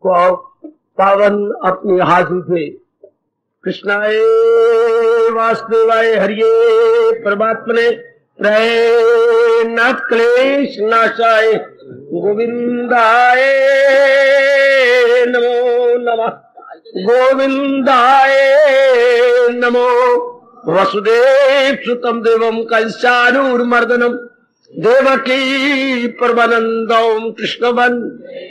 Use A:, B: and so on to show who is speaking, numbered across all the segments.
A: को पावन अपनी हाथ उठे। कृष्णाय वासुदेवाय हरिये परमात्मने प्रणत क्लेश नाशाय गोविंदाय नमो नमः। गोविंदाय नमो। वसुदेव सुतम देवम कंसानूरमर्दनम देवकी परमानंदम कृष्ण वंदे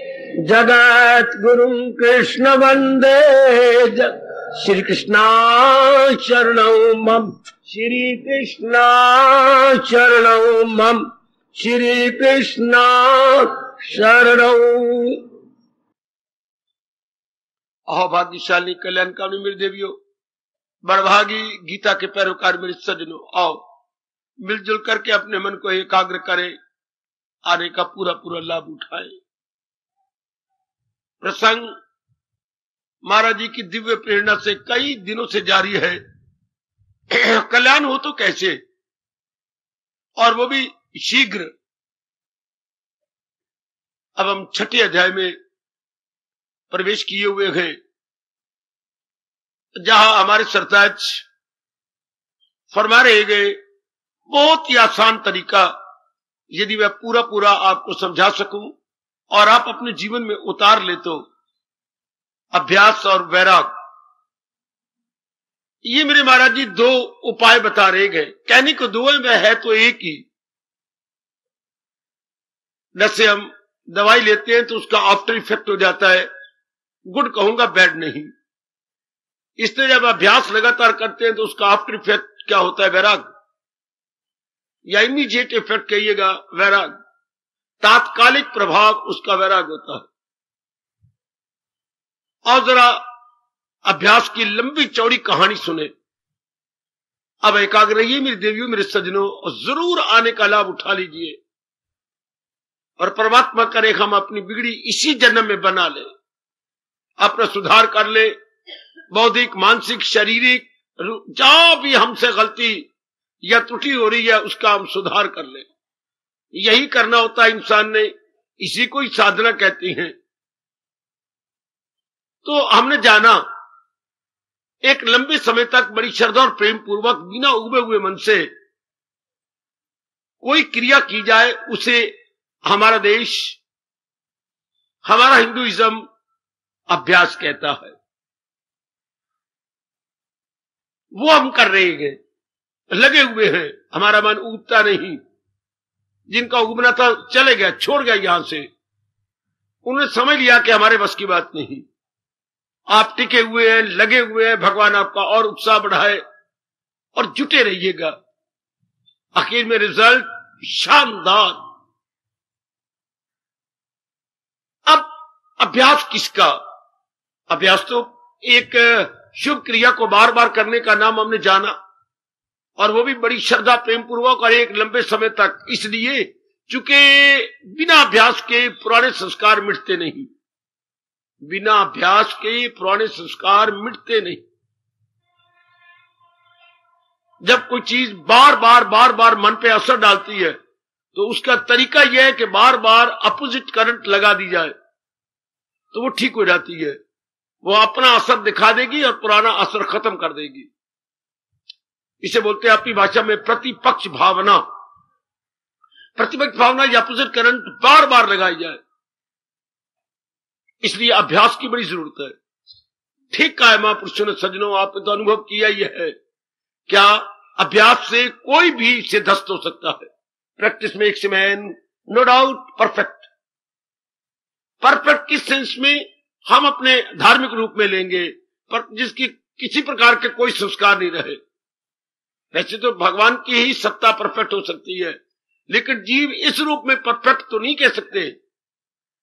A: जगत गुरुम कृष्ण वंदे। श्री कृष्णा शरणौ मम। श्री कृष्णा शरणौ मम। श्री कृष्णा शरणौ। अहो भाग्यशाली कल्याणकामी मेरी देवियों, बड़भागी गीता के पैरोकार मेरे सज्जनों, आओ मिलजुल करके अपने मन को एकाग्र करें, आने का पूरा पूरा लाभ उठाएं। प्रसंग महाराज जी की दिव्य प्रेरणा से कई दिनों से जारी है। कल्याण हो तो कैसे, और वो भी शीघ्र। अब हम छठे अध्याय में प्रवेश किए हुए हैं, जहां हमारे सरताज फरमा रहे गए बहुत ही आसान तरीका, यदि मैं पूरा पूरा आपको समझा सकूं और आप अपने जीवन में उतार ले तो अभ्यास और वैराग, ये मेरे महाराज जी दो उपाय बता रहे गए। कहने को दो है तो एक ही। जैसे हम दवाई लेते हैं तो उसका आफ्टर इफेक्ट हो जाता है, गुड कहूंगा, बैड नहीं। इसलिए जब अभ्यास लगातार करते हैं तो उसका आफ्टर इफेक्ट क्या होता है, वैराग, या इमीडिएट इफेक्ट कहिएगा वैराग, तात्कालिक प्रभाव उसका वैराग होता है। और जरा अभ्यास की लंबी चौड़ी कहानी सुने। अब एकाग्र रहिए मेरी देवियों, मेरे सज्जनों, और जरूर आने का लाभ उठा लीजिए, और परमात्मा करे हम अपनी बिगड़ी इसी जन्म में बना ले, अपना सुधार कर ले, बौद्धिक, मानसिक, शारीरिक, जहां भी हमसे गलती या त्रुटि हो रही है उसका हम सुधार कर ले। यही करना होता है इंसान ने, इसी को ही साधना कहती हैं। तो हमने जाना एक लंबे समय तक बड़ी श्रद्धा और प्रेम पूर्वक बिना उबे हुए मन से कोई क्रिया की जाए, उसे हमारा देश, हमारा हिंदुइज्म अभ्यास कहता है। वो हम कर रहे हैं, लगे हुए हैं, हमारा मन उगता नहीं। जिनका उगना था चले गया, छोड़ गया यहां से, उन्होंने समझ लिया कि हमारे बस की बात नहीं। आप टिके हुए हैं, लगे हुए हैं, भगवान आपका और उत्साह बढ़ाए, और जुटे रहिएगा। आखिर में रिजल्ट शानदार। अब अभ्यास किसका? अभ्यास तो एक शुभ क्रिया को बार बार करने का नाम हमने जाना, और वो भी बड़ी श्रद्धा प्रेम पूर्वक और एक लंबे समय तक। इसलिए चूंकि बिना अभ्यास के पुराने संस्कार मिटते नहीं, बिना अभ्यास के पुराने संस्कार मिटते नहीं। जब कोई चीज बार बार मन पे असर डालती है तो उसका तरीका यह है कि बार बार अपोजिट करंट लगा दी जाए, तो वो ठीक हो जाती है। वो अपना असर दिखा देगी और पुराना असर खत्म कर देगी। इसे बोलते हैं अपनी भाषा में प्रतिपक्ष भावना। प्रतिपक्ष भावना या अपोजिट करंट बार बार लगाई जाए, इसलिए अभ्यास की बड़ी जरूरत है। ठीक कहा है महापुरुषों ने, सज्जनों, आपने तो अनुभव किया ही है। क्या अभ्यास से कोई भी सिद्धस्त हो सकता है। Practice makes a man no doubt perfect. Perfect किस सेंस में हम अपने धार्मिक रूप में लेंगे, पर जिसकी किसी प्रकार के कोई संस्कार नहीं रहे। वैसे तो भगवान की ही सत्ता परफेक्ट हो सकती है, लेकिन जीव इस रूप में परफेक्ट तो नहीं कह सकते।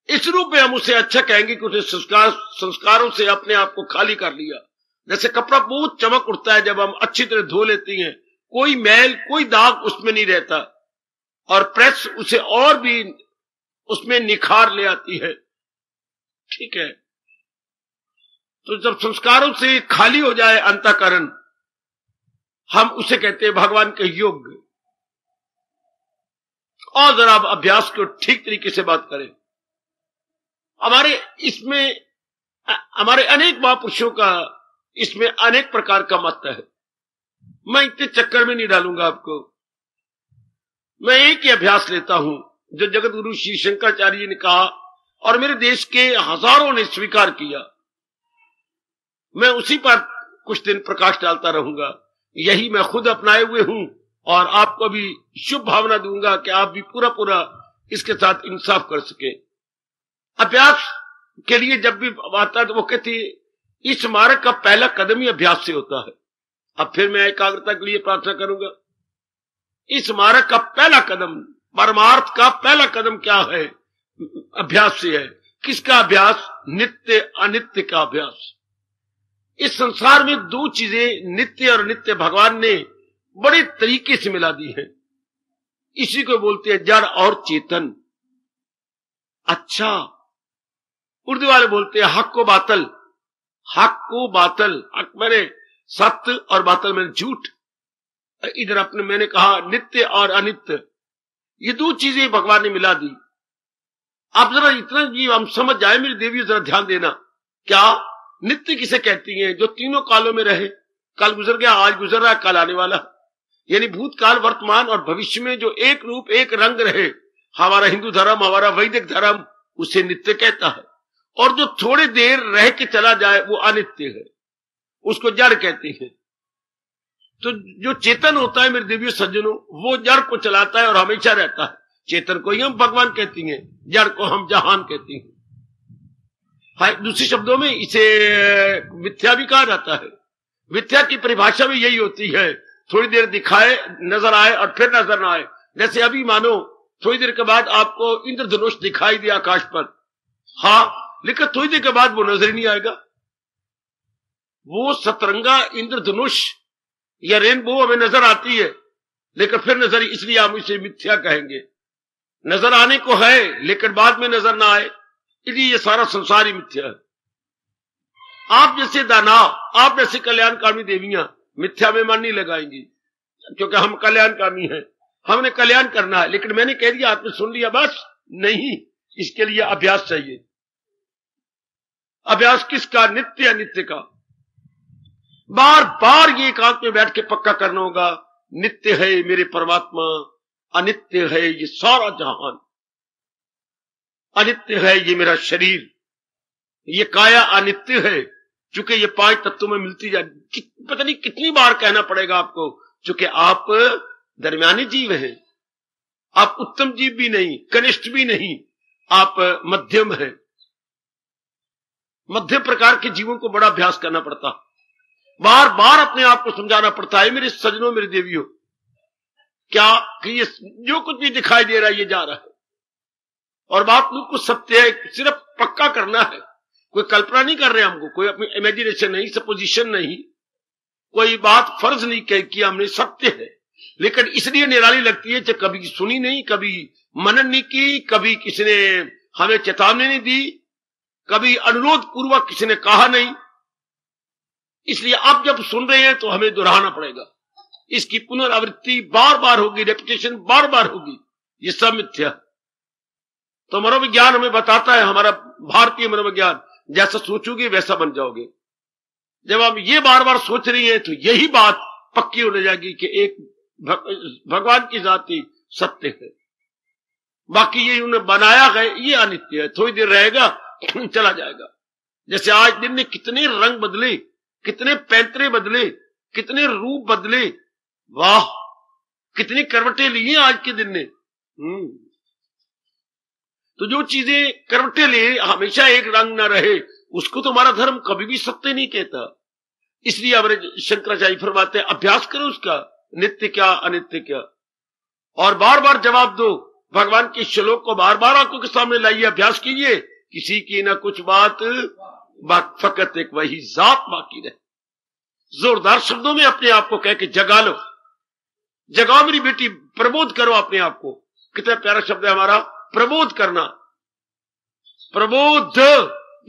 A: इस रूप में हम उसे अच्छा कहेंगे कि उसने संस्कारों से अपने आप को खाली कर लिया। जैसे कपड़ा बहुत चमक उठता है जब हम अच्छी तरह धो लेती हैं, कोई मैल कोई दाग उसमें नहीं रहता, और प्रेस उसे और भी उसमें निखार ले आती है। ठीक है, तो जब संस्कारों से खाली हो जाए अंतःकरण, हम उसे कहते हैं भगवान के योग्य। और जरा अब अभ्यास को ठीक तरीके से बात करें। हमारे इसमें हमारे अनेक महापुरुषों का इसमें अनेक प्रकार का मत है। मैं इतने चक्कर में नहीं डालूंगा आपको। मैं एक ही अभ्यास लेता हूं जो जगत गुरु श्री शंकराचार्य जी ने कहा और मेरे देश के हजारों ने स्वीकार किया। मैं उसी पर कुछ दिन प्रकाश डालता रहूंगा। यही मैं खुद अपनाए हुए हूं और आपको भी शुभ भावना दूंगा कि आप भी पूरा पूरा इसके साथ इंसाफ कर सके। अभ्यास के लिए जब भी आता है तो वो कहती है इस मार्ग का पहला कदम ही अभ्यास से होता है। अब फिर मैं एकाग्रता के लिए प्रार्थना करूंगा। इस मार्ग का पहला कदम, परमार्थ का पहला कदम क्या है? अभ्यास से है। किसका अभ्यास? नित्य अनित्य का अभ्यास। इस संसार में दो चीजें नित्य और अनित्य भगवान ने बड़े तरीके से मिला दी है। इसी को बोलते हैं जड़ और चेतन। अच्छा, उर्दू वाले बोलते हैं हक को बातल। हक को बातल, हक मैंने सत्य और बातल मैंने झूठ। इधर अपने मैंने कहा नित्य और अनित्य, ये दो चीजें भगवान ने मिला दी। आप जरा इतना भी हम समझ जाए मेरी देवी, जरा ध्यान देना। क्या नित्य किसे कहती हैं? जो तीनों कालों में रहे। कल गुजर गया, आज गुजर रहा है, कल आने वाला, यानी भूतकाल, वर्तमान और भविष्य में जो एक रूप एक रंग रहे। हमारा हिंदू धर्म, हमारा वैदिक धर्म उसे नित्य कहता है। और जो थोड़ी देर रह के चला जाए वो अनित्य है, उसको जड़ कहते हैं। तो जो चेतन होता है मेरे देवियों सज्जनों, वो जड़ को चलाता है और हमेशा रहता है। चेतन को ही हम भगवान कहती हैं, जड़ को हम जहान कहती हैं। हाँ, दूसरे शब्दों में इसे मिथ्या भी कहा जाता है। मिथ्या की परिभाषा भी यही होती है, थोड़ी देर दिखाए, नजर आए और फिर नजर ना आए। जैसे अभी मानो थोड़ी देर के बाद आपको इंद्रधनुष दिखाई दिया आकाश पर, हाँ, लेकिन थोड़ी देर के बाद वो नजर ही नहीं आएगा। वो सतरंगा इंद्रधनुष या रेनबो हमें नजर आती है, लेकिन फिर नजर, इसलिए हम इसे मिथ्या कहेंगे। नजर आने को है लेकिन बाद में नजर ना आए, इसलिए ये सारा संसार ही मिथ्या है। आप जैसे दानव, आप जैसे कल्याणकामी देवियां मिथ्या में मन नहीं लगाएंगी, क्योंकि हम कल्याणकामी हैं, हमने कल्याण करना है। लेकिन मैंने कह दिया, आपने सुन लिया, बस नहीं, इसके लिए अभ्यास चाहिए। अभ्यास किसका? नित्य अनित्य का। बार बार ये एकांत में बैठ के पक्का करना होगा, नित्य है मेरे परमात्मा, अनित्य है ये सारा जहान, अनित्य है ये मेरा शरीर, ये काया अनित्य है। चूंकि ये पांच तत्वों में मिलती जाए, पता नहीं कितनी बार कहना पड़ेगा आपको, चूंकि आप दरमियानी जीव हैं। आप उत्तम जीव भी नहीं, कनिष्ठ भी नहीं, आप मध्यम हैं। मध्यम प्रकार के जीवों को बड़ा अभ्यास करना पड़ता, बार बार अपने आप को समझाना पड़ता है। मेरे सज्जनों, मेरी देवियों, क्या कि ये जो कुछ भी दिखाई दे रहा है ये जा रहा है और बात बिल्कुल सत्य है। सिर्फ पक्का करना है, कोई कल्पना नहीं कर रहे हमको, कोई अपनी इमेजिनेशन नहीं, सपोजिशन नहीं, कोई बात फर्ज नहीं किया हमने, सत्य है। लेकिन इसलिए निराली लगती है कि कभी सुनी नहीं, कभी मनन नहीं की, कभी किसी ने हमें चेतावनी नहीं दी, कभी अनुरोध पूर्वक किसी ने कहा नहीं। इसलिए अब जब सुन रहे हैं तो हमें दोहराना पड़ेगा, इसकी पुनरावृत्ति बार बार होगी, रेपिटेशन बार बार होगी। ये सब मिथ्या। तो मनोविज्ञान हमें बताता है, हमारा भारतीय मनोविज्ञान, जैसा सोचोगे वैसा बन जाओगे। जब हम ये बार बार सोच रही हैं तो यही बात पक्की होने जाएगी कि एक भगवान की जाति सत्य है, बाकी ये उन्हें बनाया है ये अनित्य है, थोड़ी देर रहेगा चला जाएगा। जैसे आज दिन में कितने रंग बदले, कितने पैंतरे बदले, कितने रूप बदले, वाह, कितनी करवटें ली हैं आज के दिन ने। तो जो चीजें करवटें ले, हमेशा एक रंग न रहे, उसको तो हमारा धर्म कभी भी सत्य नहीं कहता। इसलिए हमारे शंकराचार्य फरमाते हैं अभ्यास करो उसका, नित्य क्या अनित्य क्या, और बार बार जवाब दो। भगवान के श्लोक को बार बार आंखों के सामने लाइए, अभ्यास कीजिए। किसी की ना कुछ बात फकत एक वही जात बाकी रहे। जोरदार शब्दों में अपने आप को कह के जगा लो, जगाओ मेरी बेटी, प्रबोध करो अपने आप को। कितना प्यारा शब्द है हमारा, प्रबोध करना। प्रबोध,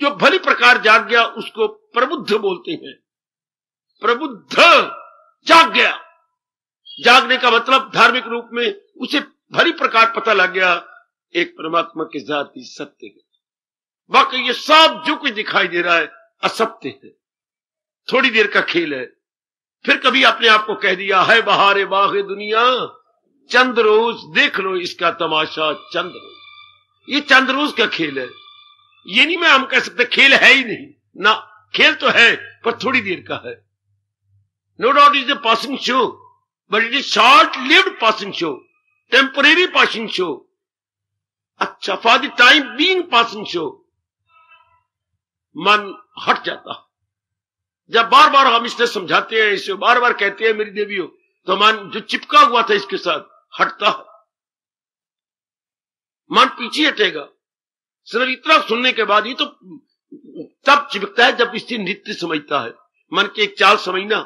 A: जो भली प्रकार जाग गया उसको प्रबुद्ध बोलते हैं। प्रबुद्ध, जाग गया। जागने का मतलब धार्मिक रूप में उसे भली प्रकार पता लग गया एक परमात्मा की जाति सत्य है। बाकी ये सब जो कुछ दिखाई दे रहा है असत्य है, थोड़ी देर का खेल है। फिर कभी अपने आप को कह दिया है बहारे बागे दुनिया, चंद रोज देख लो इसका तमाशा, चंद रोज। ये चंद रोज का खेल है, ये नहीं मैं हम कह सकते खेल है ही नहीं ना, खेल तो है पर थोड़ी देर का है। No doubt is a passing show, but it is short lived passing show, temporary passing show. अच्छा, for the time being passing show. मन हट जाता। जब बार बार हम इससे समझाते हैं, इसे बार बार कहते हैं मेरी देवियों, तो मन जो चिपका हुआ था इसके साथ हटता है, मन पीछे हटेगा। सिर्फ इतना सुनने के बाद ही तो तब चिपकता है जब इससे नित्य समझता है। मन की एक चाल समझना,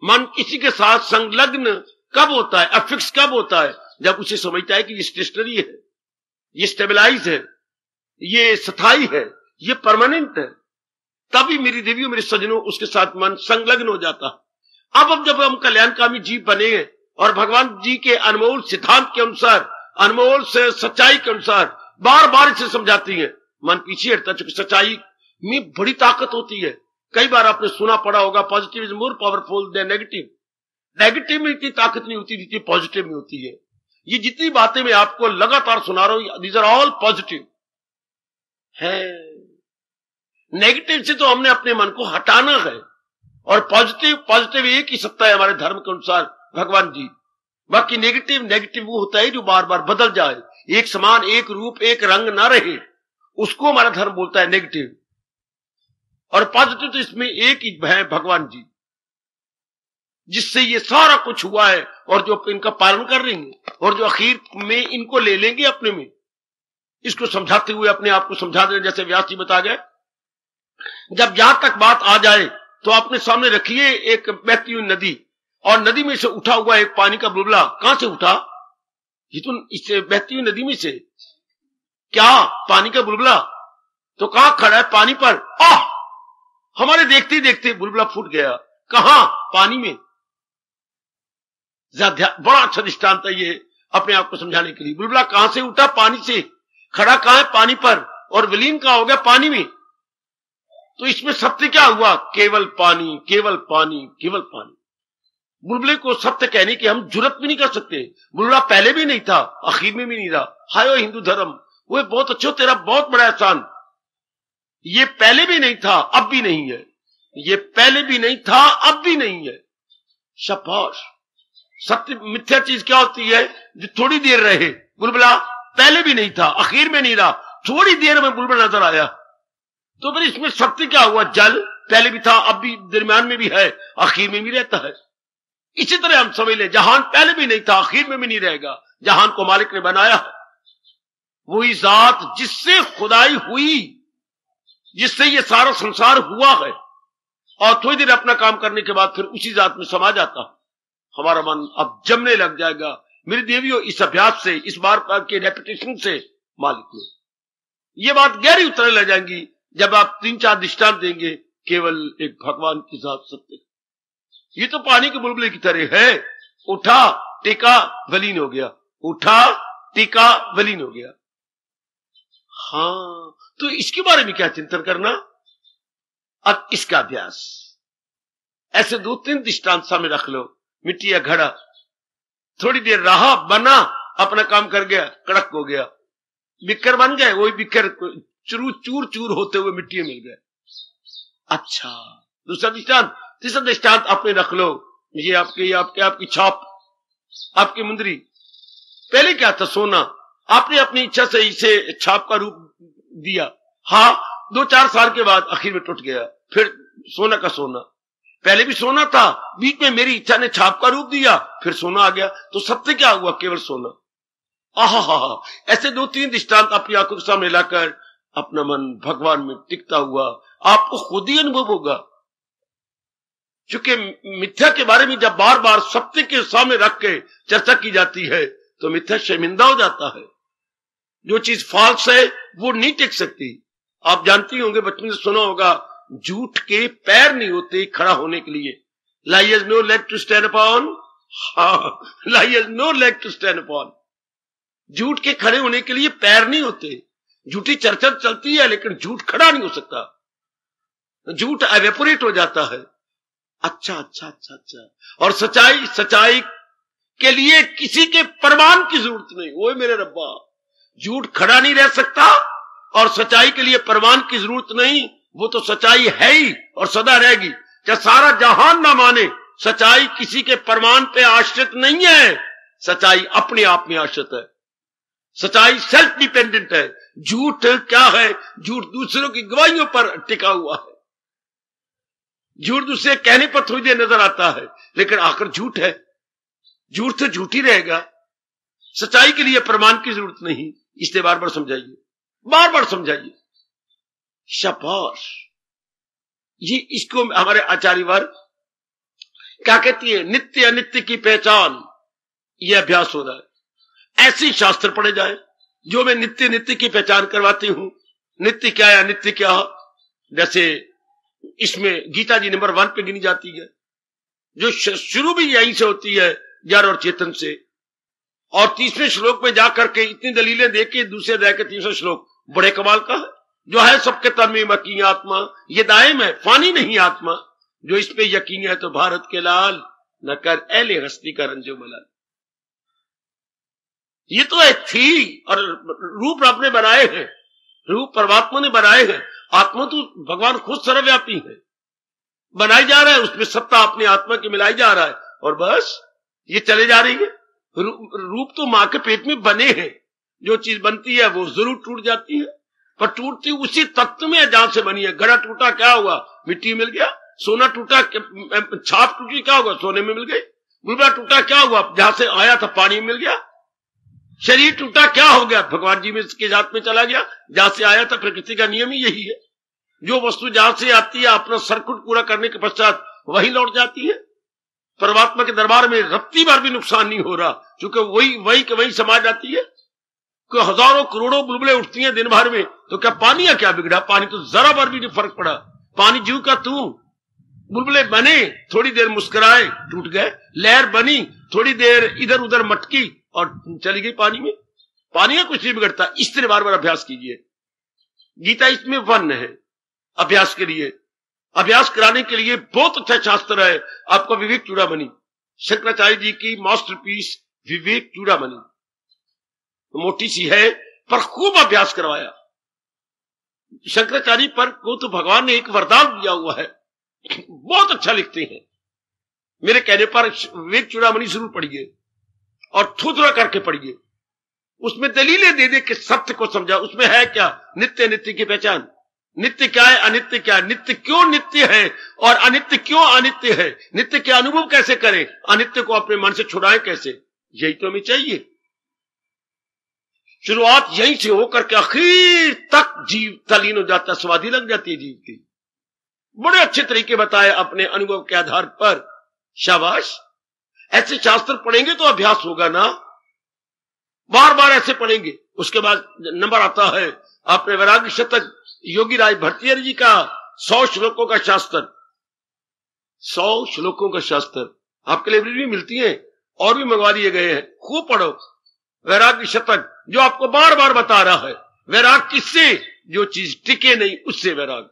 A: मन किसी के साथ संलग्न कब होता है, अफिक्स कब होता है, जब उसे समझता है कि ये स्टेशनरी है, ये स्टेबलाइज है, ये स्थायी है, ये परमानेंट है। तभी मेरी देवियों मेरे सज्जनों उसके साथ मन संलग्न हो जाता है। अब जब हम कल्याणकामी जीव बने हैं और भगवान जी के अनमोल सिद्धांत के अनुसार, अनमोल से सच्चाई के अनुसार बार बार इसे समझाती है, मन पीछे हटता। चूंकि सच्चाई में बड़ी ताकत होती है। कई बार आपने सुना पड़ा होगा, positive is more powerful than negative. Negative में इतनी ताकत नहीं होती जितनी पॉजिटिव में होती है। ये जितनी बातें मैं आपको लगातार सुना रहा हूं, दीज आर ऑल पॉजिटिव है। नेगेटिव से तो हमने अपने मन को हटाना है, और पॉजिटिव एक ही सत्ता है हमारे धर्म के अनुसार, भगवान जी। बाकी नेगेटिव वो होता है जो बार बार बदल जाए, एक समान, एक रूप, एक रंग ना रहे, उसको हमारा धर्म बोलता है नेगेटिव। और पॉजिटिव तो इसमें एक ही है, भगवान जी, जिससे ये सारा कुछ हुआ है और जो इनका पालन कर लेंगे और जो आखिर में इनको ले लेंगे अपने में। इसको समझाते हुए अपने आप को समझा दें, जैसे व्यास जी बता गए। जब यहां तक बात आ जाए तो अपने सामने रखिए एक बहती हुई नदी, और नदी में से उठा हुआ एक पानी का बुलबुला। कहां से उठा? ये तो इससे बहती हुई नदी में से। क्या पानी का बुलबुला? तो कहां खड़ा है? पानी पर। हमारे देखते देखते बुलबुला फूट गया। कहां? पानी में। बड़ा अच्छा दृष्टांत है ये अपने आप को समझाने के लिए। बुलबुला कहां से उठा? पानी से। खड़ा कहां है? पानी पर। और विलीन कहां हो गया? पानी में। तो इसमें सत्य क्या हुआ? केवल पानी, केवल पानी, केवल पानी। बुलबुले को सत्य कहने की हम जुर्रत भी नहीं कर सकते। बुलबुला पहले भी नहीं था, आखिर में भी नहीं रहा। हाय हिंदू धर्म, वो बहुत अच्छो, तेरा बहुत बड़ा एहसान। ये पहले भी नहीं था, अब भी नहीं है। ये पहले भी नहीं था, अब भी नहीं है। शाबाश। सत्य मिथ्या चीज क्या होती है? जो थोड़ी देर रहे। बुलबुला पहले भी नहीं था, आखिर में नहीं रहा, थोड़ी देर में बुलबुला नजर आया। तो फिर इसमें सत्य क्या हुआ? जल पहले भी था, अब भी दरमियान में भी है, आखिर में भी रहता है। इसी तरह हम समझ ले, जहान पहले भी नहीं था, आखिर में भी नहीं रहेगा। जहान को मालिक ने बनाया है, वही जात जिससे खुदाई हुई, जिससे ये सारा संसार हुआ है। और थोड़ी देर अपना काम करने के बाद फिर उसी जात में समा जाता। हमारा मन अब जमने लग जाएगा मेरी देवियों, इस अभ्यास से, इस बार के रेपिटेशन से मालिक में ये बात गहरी उतरने लग जाएंगी। जब आप 3-4 दृष्टांत देंगे, केवल एक भगवान की जात सत्य। ये तो पानी के बुलबुले की तरह है। उठा, टिका, वलीन हो गया। उठा, टिका, वलीन हो गया। हाँ, तो इसके बारे में क्या चिंतन करना? अब इसका अभ्यास ऐसे 2-3 दृष्टांत सामने रख लो। मिट्टी या घड़ा, थोड़ी देर रहा, बना, अपना काम कर गया, कड़क हो गया, बिक्कर बन गए। वही बिक्कर चूर चूर होते हुए मिट्टी में मिल गए। अच्छा, दूसरा दृष्टांत, तीसरा दृष्टांत आपने रख लो। ये आपकी छाप, आपकी मुंदरी। पहले क्या था? सोना। आपने अपनी इच्छा से इसे छाप का रूप दिया। हाँ, 2-4 साल के बाद आखिर में टूट गया, फिर सोना का सोना। पहले भी सोना था, बीच में मेरी इच्छा ने छाप का रूप दिया, फिर सोना आ गया। तो सत्य क्या हुआ? केवल सोना। आहा, ऐसे 2-3 दृष्टांत अपनी आंखों के सामने लाकर अपना मन भगवान में टिकता हुआ आपको खुद ही अनुभव होगा। क्योंकि मिथ्या के बारे में जब बार बार सत्य के सामने रख के चर्चा की जाती है तो मिथ्या शर्मिंदा हो जाता है। जो चीज फॉल्स है वो नहीं टिक सकती। आप जानती होंगे, बचपन से सुना होगा, झूठ के पैर नहीं होते खड़ा होने के लिए। Lie has no leg to stand upon. हाँ, lie has no leg to stand upon. झूठ के खड़े होने के लिए पैर नहीं होते। झूठी चर्चा चलती है लेकिन झूठ खड़ा नहीं हो सकता, झूठ एवेपोरेट हो जाता है। अच्छा अच्छा अच्छा अच्छा। और सच्चाई के लिए किसी के प्रमाण की जरूरत नहीं। ओए मेरे रब्बा, झूठ खड़ा नहीं रह सकता और सच्चाई के लिए प्रमाण की जरूरत नहीं, वो तो सच्चाई है ही और सदा रहेगी। क्या सारा जहान ना माने, सच्चाई किसी के प्रमाण पे आश्रित नहीं है, सच्चाई अपने आप में आश्रित है, सच्चाई सेल्फ डिपेंडेंट है। झूठ क्या है? झूठ दूसरों की गवाहियों पर टिका हुआ है। झूठ दूसरे कहने पर थोड़ी देर नजर आता है लेकिन आखिर झूठ है। झूठ तो झूठ ही रहेगा, सच्चाई के लिए प्रमाण की जरूरत नहीं। इसलिए बार बार समझाइए, बार बार समझाइए। शाबाश। ये इसको हमारे आचार्य वर्ग क्या कहती है? नित्य अनित्य की पहचान। यह अभ्यास हो रहा है। ऐसे शास्त्र पढ़े जाए जो मैं नित्य नित्य की पहचान करवाती हूं। नित्य क्या है, अनित्य क्या? जैसे इसमें गीता जी नंबर 1 पे गिनी जाती है, जो शुरू भी यहीं से होती है, जड़ और चेतन से। और 30वें श्लोक में जाकर के इतनी दलीलें देके दूसरे अध्याय के 30वां श्लोक बड़े कमाल का है। जो है सबके तन में मकीन आत्मा, ये दायम है, फानी नहीं आत्मा। जो इस पे यकीन है तो भारत के लाल, न कर एले हस्ती का रंजो मलाल। ये तो एक थी और रूप आपने बनाए हैं, रूप परमात्मा ने बनाए हैं। आत्मा तो भगवान खुद सर्वव्यापी है, बनाई जा रहा है, उसमें सत्ता अपनी आत्मा की मिलाई जा रहा है और बस ये चले जा रही है। रूप तो मां के पेट में बने हैं, जो चीज बनती है वो जरूर टूट जाती है, पर टूटती उसी तत्व में है जहां से बनी है। घड़ा टूटा क्या हुआ? मिट्टी मिल गया। सोना टूटा, छाप टूटी क्या होगा? सोने में मिल गई। बुलबुला टूटा क्या हुआ? जहां से आया था पानी में मिल गया। शरीर टूटा क्या हो गया? भगवान जी में इसके जात में चला गया, जहां से आया था। प्रकृति का नियम ही यही है, जो वस्तु जहां से आती है अपना सर्किट पूरा करने के पश्चात वही लौट जाती है। परमात्मा के दरबार में रत्ती बार भी नुकसान नहीं हो रहा, क्योंकि वही समा जाती है। कोई हजारों करोड़ों बुलबुले उठती हैं दिन भर में, तो क्या पानी या क्या बिगड़ा? पानी तो जरा बार भी नहीं फर्क पड़ा। पानी जीव का तू। बुलबुले बने, थोड़ी देर मुस्कुराए, टूट गए। लहर बनी, थोड़ी देर इधर उधर मटकी और चली गई पानी में। पानी का कुछ नहीं बिगड़ता। इस तरह बार बार अभ्यास कीजिए। गीता इसमें 1 है अभ्यास के लिए। अभ्यास कराने के लिए बहुत अच्छा शास्त्र है आपका विवेक चूड़ामणि, शंकराचार्य जी की मास्टरपीस विवेक चूड़ामणि। मोटी सी है पर खूब अभ्यास करवाया। शंकराचार्य पर को तो भगवान ने एक वरदान दिया हुआ है, बहुत अच्छा लिखते हैं। मेरे कहने पर विवेक चूड़ामणि जरूर पढ़िए और थुथरा करके पढ़िए। उसमें दलीलें दे दे कि सत्य को समझा। उसमें है क्या? नित्य नित्य की पहचान। नित्य क्या है, अनित्य क्या है, नित्य क्यों नित्य है और अनित्य क्यों अनित्य है, नित्य के अनुभव कैसे करें, अनित्य को अपने मन से छुड़ाएं कैसे। यही तो हमें चाहिए। शुरुआत यहीं से होकर के आखिर तक जीव तलीन हो जाता, स्वादी लग जाती है जीव की। बड़े अच्छे तरीके बताए अपने अनुभव के आधार पर। शाबाश। ऐसे शास्त्र पढ़ेंगे तो अभ्यास होगा ना, बार बार ऐसे पढ़ेंगे। उसके बाद नंबर आता है अपने वैराग्य शतक योगी राज भरतिहरि जी का 100 श्लोकों का शास्त्र। 100 श्लोकों का शास्त्र आपके लाइब्रेरी में मिलती है और भी मंगवा लिए गए हैं। खूब पढ़ो वैराग्य शतक, जो आपको बार बार बता रहा है वैराग किससे? जो चीज टिके नहीं उससे वैराग।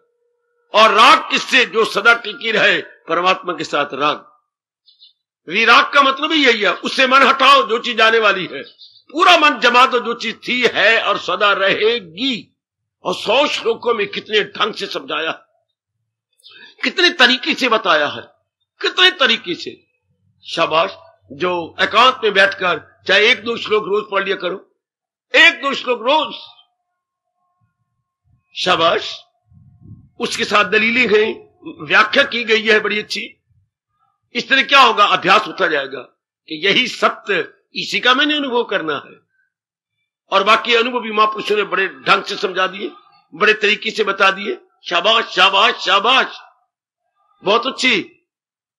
A: और राग किससे? जो सदा टिकी रहे, परमात्मा के साथ राग। विराग का मतलब ही यही है, उससे मन हटाओ जो चीज आने वाली है, पूरा मन जमा दो जो चीज थी है और सदा रहेगी। और 100 श्लोकों में कितने ढंग से समझाया, कितने तरीके से बताया है, कितने तरीके से। शाबाश। जो एकांत में बैठकर चाहे 1-2 श्लोक रोज पढ़ लिया करो, 1-2 श्लोक रोज। शाबाश। उसके साथ दलीलें हैं, व्याख्या की गई है बड़ी अच्छी। इस तरह क्या होगा? अभ्यास होता जाएगा कि यही सत्य, इसी का मैंने अनुभव करना है। और बाकी अनुभव भी महापुरुषों ने बड़े ढंग से समझा दिए, बड़े तरीके से बता दिए। शाबाश शाबाश शाबाश, बहुत अच्छी।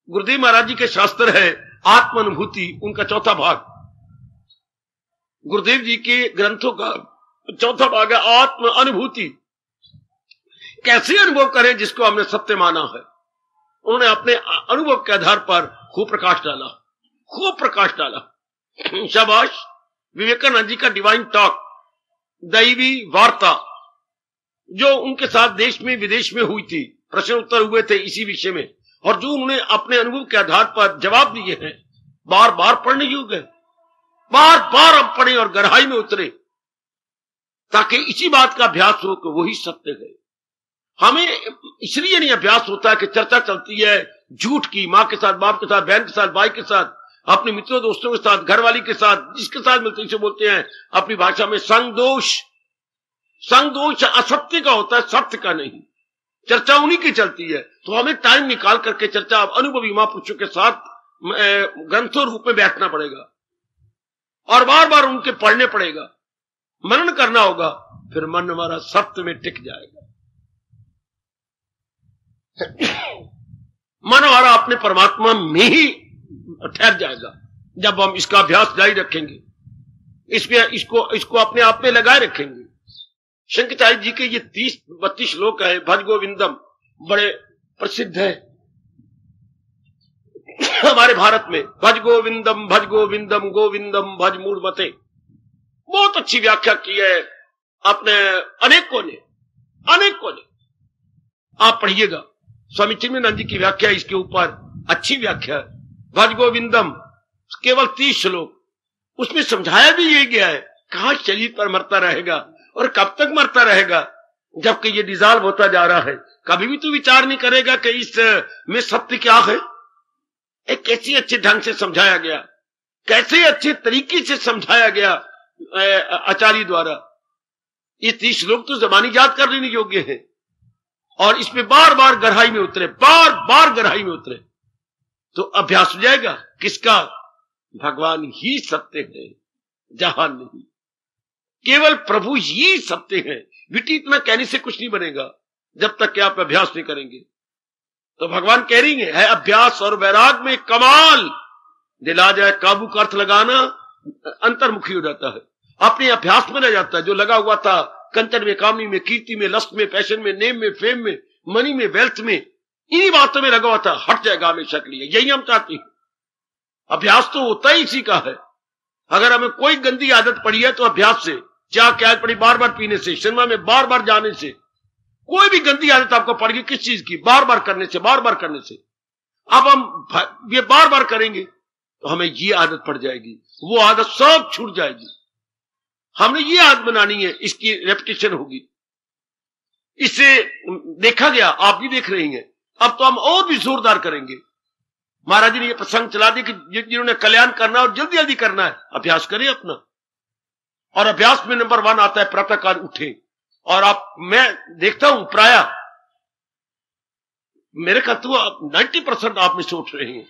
A: गुरुदेव महाराज जी के शास्त्र है आत्म अनुभूति, उनका 4था भाग। गुरुदेव जी के ग्रंथों का 4था भाग है आत्म अनुभूति। कैसे अनुभव करें जिसको हमने सत्य माना है। उन्होंने अपने अनुभव के आधार पर खूब प्रकाश डाला, खूब प्रकाश डाला। शाबाश। विवेकानंद जी का डिवाइन टॉक दैवी वार्ता जो उनके साथ देश में विदेश में हुई थी, प्रश्न उत्तर हुए थे इसी विषय में, और जो उन्होंने अपने अनुभव के आधार पर जवाब दिए हैं, बार बार पढ़ने योग्य, बार बार हम पढ़े और गहराई में उतरे, ताकि इसी बात का अभ्यास हो कि वही सत्य है। हमें इसलिए नहीं अभ्यास होता है कि चर्चा चलती है झूठ की, माँ के साथ, बाप के साथ, बहन के साथ, भाई के साथ, अपने मित्रों दोस्तों के साथ, घरवाली के साथ, जिसके साथ मिलते इसे बोलते हैं अपनी भाषा में संग दोष। संग दोष असत्य का होता है, सत्य का नहीं। चर्चा उन्हीं की चलती है, तो हमें टाइम निकाल करके चर्चा अनुभवी महापुरुषों के साथ ग्रंथों रूप में बैठना पड़ेगा और बार बार उनके पढ़ने पड़ेगा, मनन करना होगा, फिर मन हमारा सत्य में टिक जाएगा। मन हमारा अपने परमात्मा में ही ठहर जाएगा जब हम इसका अभ्यास जारी रखेंगे, इसको अपने आप में लगाए रखेंगे। शंकराचार्य जी के ये 30-32 श्लोक है, भज गोविंदम, बड़े प्रसिद्ध है हमारे भारत में। भज गोविंदम गोविंदम भज मूढ़मते, बहुत अच्छी व्याख्या की है अपने अनेकों ने। आप पढ़िएगा, स्वामी चिन्मयानंद जी की व्याख्या इसके ऊपर अच्छी व्याख्या है। भज गोविंदम केवल 30 श्लोक, उसमें समझाया भी यही गया है कहां शरीर पर मरता रहेगा और कब तक मरता रहेगा, जबकि ये डिजॉल्व होता जा रहा है। कभी भी तो विचार नहीं करेगा कि इस में सत्य क्या है। एक कैसे अच्छे ढंग से समझाया गया, कैसे अच्छे तरीके से समझाया गया आचार्य द्वारा। ये 30 श्लोक तो जबानी याद कर लेने योग्य है, और इसमें बार बार गहराई में उतरे, बार बार गहराई में उतरे, तो अभ्यास हो जाएगा। किसका? भगवान ही सत्य है, जहां नहीं, केवल प्रभु ही सत्य है। बेटी इतना कहने से कुछ नहीं बनेगा जब तक कि आप अभ्यास नहीं करेंगे। तो भगवान कह रही है अभ्यास और वैराग में कमाल, दिला जाए काबू का अर्थ लगाना अंतर्मुखी हो जाता है, अपने अभ्यास में रह जाता है। जो लगा हुआ था कंचन में, कामनी में, कीर्ति में, लस्ट में, पैशन में, नेम में, फेम में, मनी में, वेल्थ में, इन्हीं बातों में लगा हुआ था, हट जाएगा हमेशा के लिए। यही हम चाहते हैं। अभ्यास तो होता ही इसी का है। अगर हमें कोई गंदी आदत पड़ी है तो अभ्यास से, चाय की आदत पड़ी बार बार पीने से, सिनेमा में बार बार जाने से, कोई भी गंदी आदत आपको पड़ गई किस चीज की, बार बार करने से, बार बार करने से, अब हम ये बार बार करेंगे तो हमें ये आदत पड़ जाएगी, वो आदत सब छूट जाएगी। हमने ये आदत बनानी है, इसकी रेपिटेशन होगी। इससे देखा गया, आप भी देख रही हैं, अब तो हम और भी जोरदार करेंगे। महाराज जी ने ये प्रसंग चला दिया कि जिन्होंने कल्याण करना और जल्दी जल्दी करना है, अभ्यास करें अपना। और अभ्यास में नंबर 1 आता है प्रातःकाल उठे। और आप, मैं देखता हूं प्राय मेरे का तो 90% आप में से उठ रहे हैं,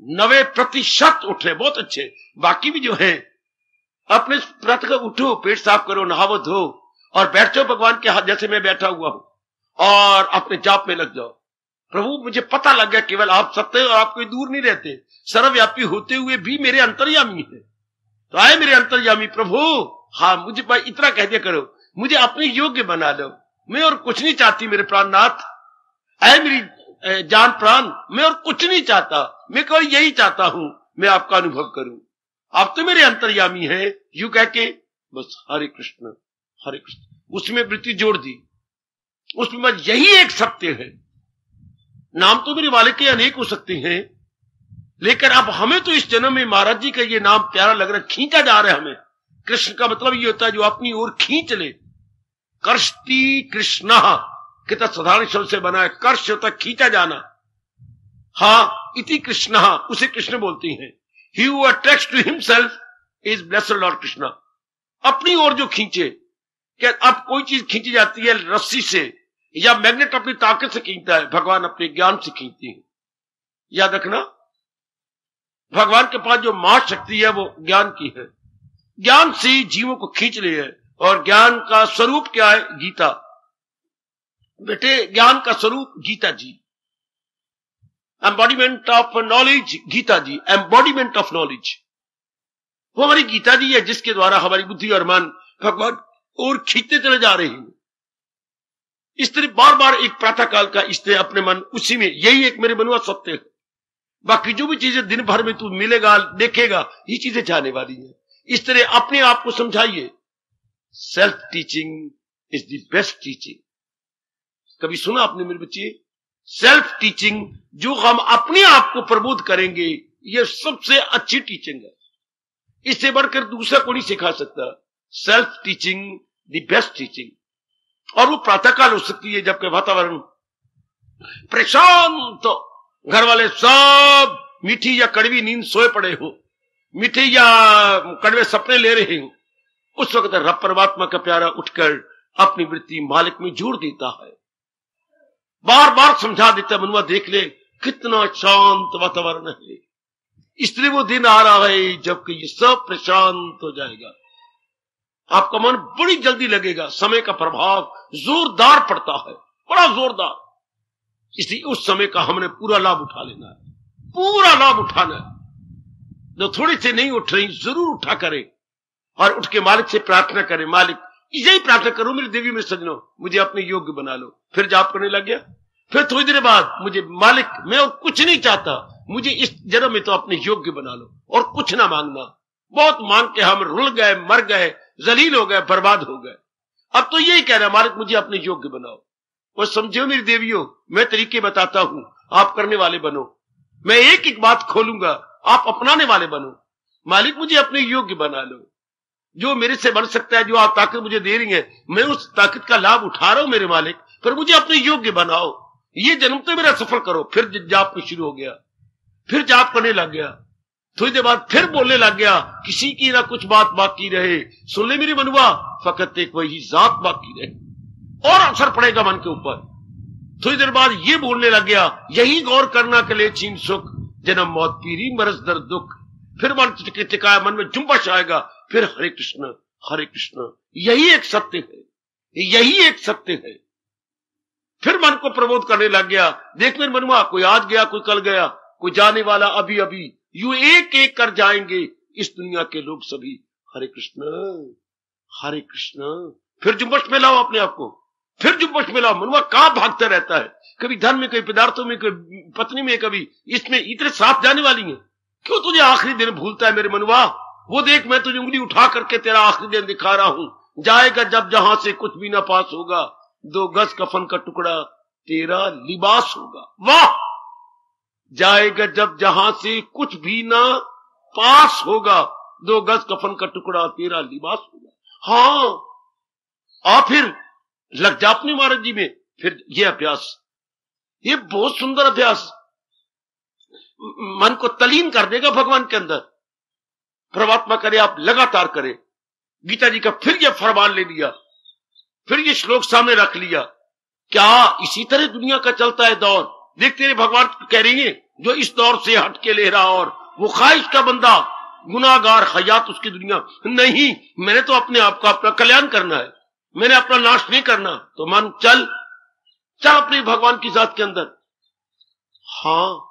A: 90% उठ रहे, बहुत अच्छे। बाकी भी जो है अपने प्रातः उठो, पेट साफ करो, नहावो धो और बैठ जाओ भगवान के हाथ, जैसे मैं बैठा हुआ हूं, और अपने जाप में लग जाओ। प्रभु मुझे पता लग गया केवल आप सत्य और आप कोई दूर नहीं रहते, सर्वव्यापी होते हुए भी मेरे अंतर्यामी है। तो आए मेरे अंतर्यामी प्रभु, हाँ मुझे भाई इतना कह दिया करो, मुझे अपने योग्य बना लो, मैं और कुछ नहीं चाहती मेरे प्राणनाथ। आए मेरी जान प्राण, मैं और कुछ नहीं चाहता, मैं केवल यही चाहता हूं मैं आपका अनुभव करूं, आप तो मेरे अंतर्यामी है। यूं कह के बस हरे कृष्ण हरे कृष्ण, उसमें वृत्ति जोड़ दी, उसमें बस यही एक सत्य है। नाम तो मेरे वाले के अनेक हो सकते हैं, लेकिन अब हमें तो इस जन्म में महाराज जी का ये नाम प्यारा लग रहा है, खींचा जा रहा है हमें। कृष्ण का मतलब ये होता है जो अपनी ओर खींच ले। कर्षति कृष्ण, कितना साधारण शब्द से बना है। कर्ष होता है खींचा जाना, हाँ इति कृष्ण, उसे कृष्ण बोलते हैं। He who attracts to himself is blessed Lord Krishna. अपनी ओर जो खींचे, क्या अब कोई चीज खींची जाती है रस्सी से, या मैग्नेट अपनी ताकत से खींचता है, भगवान अपने ज्ञान से खींचते हैं। याद रखना, भगवान के पास जो महाशक्ति है वो ज्ञान की है। ज्ञान से जीवों को खींच ले है, और ज्ञान का स्वरूप क्या है? गीता। बेटे ज्ञान का स्वरूप Gita ji, embodiment of knowledge Gita ji, embodiment of knowledge वो हमारी गीता जी है, जिसके द्वारा हमारी बुद्धि और मन भगवान और खींचते चले जा रहे हैं। इस तरह बार बार एक प्रातः काल का इसलिए अपने मन उसी में, यही एक मेरे मनुआ सत्य है। बाकी जो भी चीजें दिन भर में तू मिलेगा देखेगा, ये चीजें जाने वाली है। इस तरह अपने आप को समझाइए, self teaching is the best teaching. कभी सुना आपने मेरे बच्चे? सेल्फ टीचिंग, जो हम अपने आप को प्रबोध करेंगे, यह सबसे अच्छी टीचिंग है। इससे बढ़कर दूसरा कोई नहीं सिखा सकता। Self teaching the best teaching. और वो प्रातःकाल हो सकती है जबकि वातावरण प्रशांत हो, घर वाले सब मीठी या कड़वी नींद सोए पड़े हो, मीठे या कड़वे सपने ले रहे हो। उस वक्त रब परमात्मा का प्यारा उठकर अपनी वृत्ति मालिक में जोड़ देता है, बार बार समझा देता है, मनुआ देख ले कितना शांत वातावरण है। इसलिए वो दिन आ रहा है जबकि ये सब प्रशांत हो जाएगा। आपका मन बड़ी जल्दी लगेगा, समय का प्रभाव जोरदार पड़ता है, बड़ा जोरदार। इसलिए उस समय का हमने पूरा लाभ उठा लेना है, पूरा लाभ उठाना है। जो थोड़ी से नहीं उठ रही जरूर उठा करें और उठ के मालिक से प्रार्थना करें, मालिक यही प्रार्थना करो मेरी देवी में सजनो, मुझे अपने योग्य बना लो। फिर जाप करने लग गया। फिर थोड़ी देर बाद मुझे मालिक मैं और कुछ नहीं चाहता, मुझे इस जन्म में तो अपने योग्य बना लो और कुछ ना मांगना। बहुत मांग के हम रुल गए, मर गए, जलील हो गए, बर्बाद हो गए। अब तो यही कह रहा है मालिक मुझे अपने योग्य बनाओ। और समझो मेरी देवियों, मैं तरीके बताता हूं, आप करने वाले बनो। मैं एक एक बात खोलूंगा, आप अपनाने वाले बनो। मालिक मुझे अपने योग्य बना लो, जो मेरे से बन सकता है, जो आप ताकत मुझे दे रही है, मैं उस ताकत का लाभ उठा रहा हूं मेरे मालिक, पर मुझे अपने योग्य बनाओ। ये जन्म तो मेरा सफल करो। फिर जाप में शुरू हो गया, फिर जाप करने लग गया। थोड़ी देर बाद फिर बोलने लग गया, किसी की ना कुछ बात बाकी रहे, सुन ले मेरी मनुआ, फकत एक वही जात बाकी रहे, और असर पड़ेगा मन के ऊपर। थोड़ी देर बाद ये बोलने लग गया, यही गौर करना के लिए छीन सुख, जन्म मौत पीरी मरज दर्द दुख। फिर मन टिकाया, मन में जुम्बश आएगा, फिर हरे कृष्ण, यही एक सत्य है, यही एक सत्य है। फिर मन को प्रबोध करने लग गया, देख मेरे मनुआ, कोई आज गया, कोई कल गया, कोई जाने वाला अभी अभी, यूं एक एक कर जाएंगे इस दुनिया के लोग सभी। हरे कृष्ण। फिर जुम्बश में लाओ अपने आप को, फिर जुम्बश में लाओ। मनुआ कहां भागता रहता है, कभी धन में, कभी पदार्थों में, कभी पत्नी में, कभी इसमें, इतने साथ जाने वाली है। क्यों तुझे आखिरी दिन भूलता है मेरे मनुआ? वो देख मैं तुझे उंगली उठा करके तेरा आखिरी दिन दिखा रहा हूं। जाएगा जब जहां से कुछ भी ना पास होगा, 2 गज कफन का टुकड़ा तेरा लिबास होगा। वाह! जाएगा जब जहां से कुछ भी ना पास होगा, 2 गज कफन का टुकड़ा तेरा लिबास होगा। हाँ, आ फिर लग जा अपने महाराज जी में। फिर ये अभ्यास, ये बहुत सुंदर अभ्यास मन को तलीन कर देगा भगवान के अंदर। परमात्मा करे आप लगातार करें। गीता जी का फिर ये फरमान ले लिया, फिर ये श्लोक सामने रख लिया। क्या इसी तरह दुनिया का चलता है दौर? देख तेरे भगवान कह रही है, जो इस दौर से हट के ले रहा और वो ख्वाहिश का बंदा, गुनाहगार, हयात उसकी दुनिया नहीं। मैंने तो अपने आप का अपना कल्याण करना है, मैंने अपना नाश नहीं करना। तो मन चल अपने भगवान की जात के अंदर। हाँ,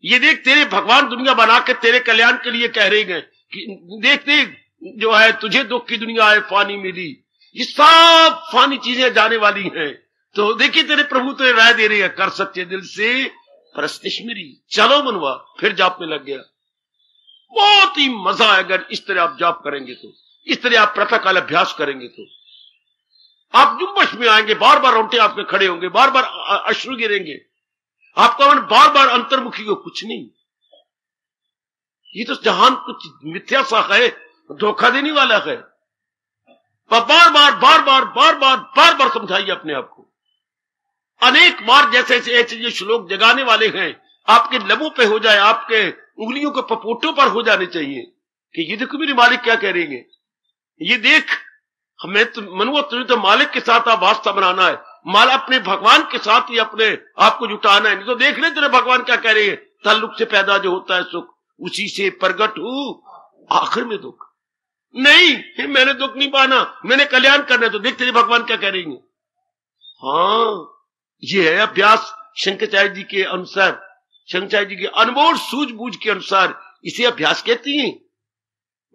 A: ये देख तेरे भगवान दुनिया बना के तेरे कल्याण के लिए कह रहे गए कि देख जो है तुझे दुख की दुनिया है फानी मिली, ये सब फानी चीजें जाने वाली हैं। तो देखिए तेरे प्रभु तेरे राय दे रही है, कर सच्चे दिल से परस्तिश मेरी। चलो मनवा, फिर जाप में लग गया। बहुत ही मजा आएगा इस तरह आप जाप करेंगे तो, इस तरह आप प्रातःकाल अभ्यास करेंगे तो आप जुम्बश में आएंगे, बार बार रोंगटे आप में खड़े होंगे, बार बार अश्रु गिरेंगे, आपका मन बार बार अंतर्मुखी हो। कुछ नहीं, ये तो जहान कुछ मिथ्या सा है, धोखा देने वाला है। बार बार समझाइए अपने आप को, अनेक बार जैसे ऐसे ये श्लोक जगाने वाले हैं, आपके लबों पे हो जाए, आपके उंगलियों के पपोटों पर हो जाने चाहिए कि ये देखो मेरे मालिक क्या कह रही है, ये देख हमें तो मनुआ तुझे तो मालिक के साथ आप वास्ता बनाना है, माल अपने भगवान के साथ ही अपने आपको जुटाना है। नहीं तो देख ले तेरे भगवान क्या कह रही है, ताल्लुक से पैदा जो होता है सुख, उसी से प्रगट हूं आखिर में दुख। नहीं, मैंने दुख नहीं पाना, मैंने कल्याण करना है। तो देख तेरे भगवान क्या कह रही है। हाँ, ये है अभ्यास शंकराचार्य जी के अनुसार, शंकराचार्य जी के अनमोल सूझबूझ के अनुसार इसे अभ्यास कहती हैं।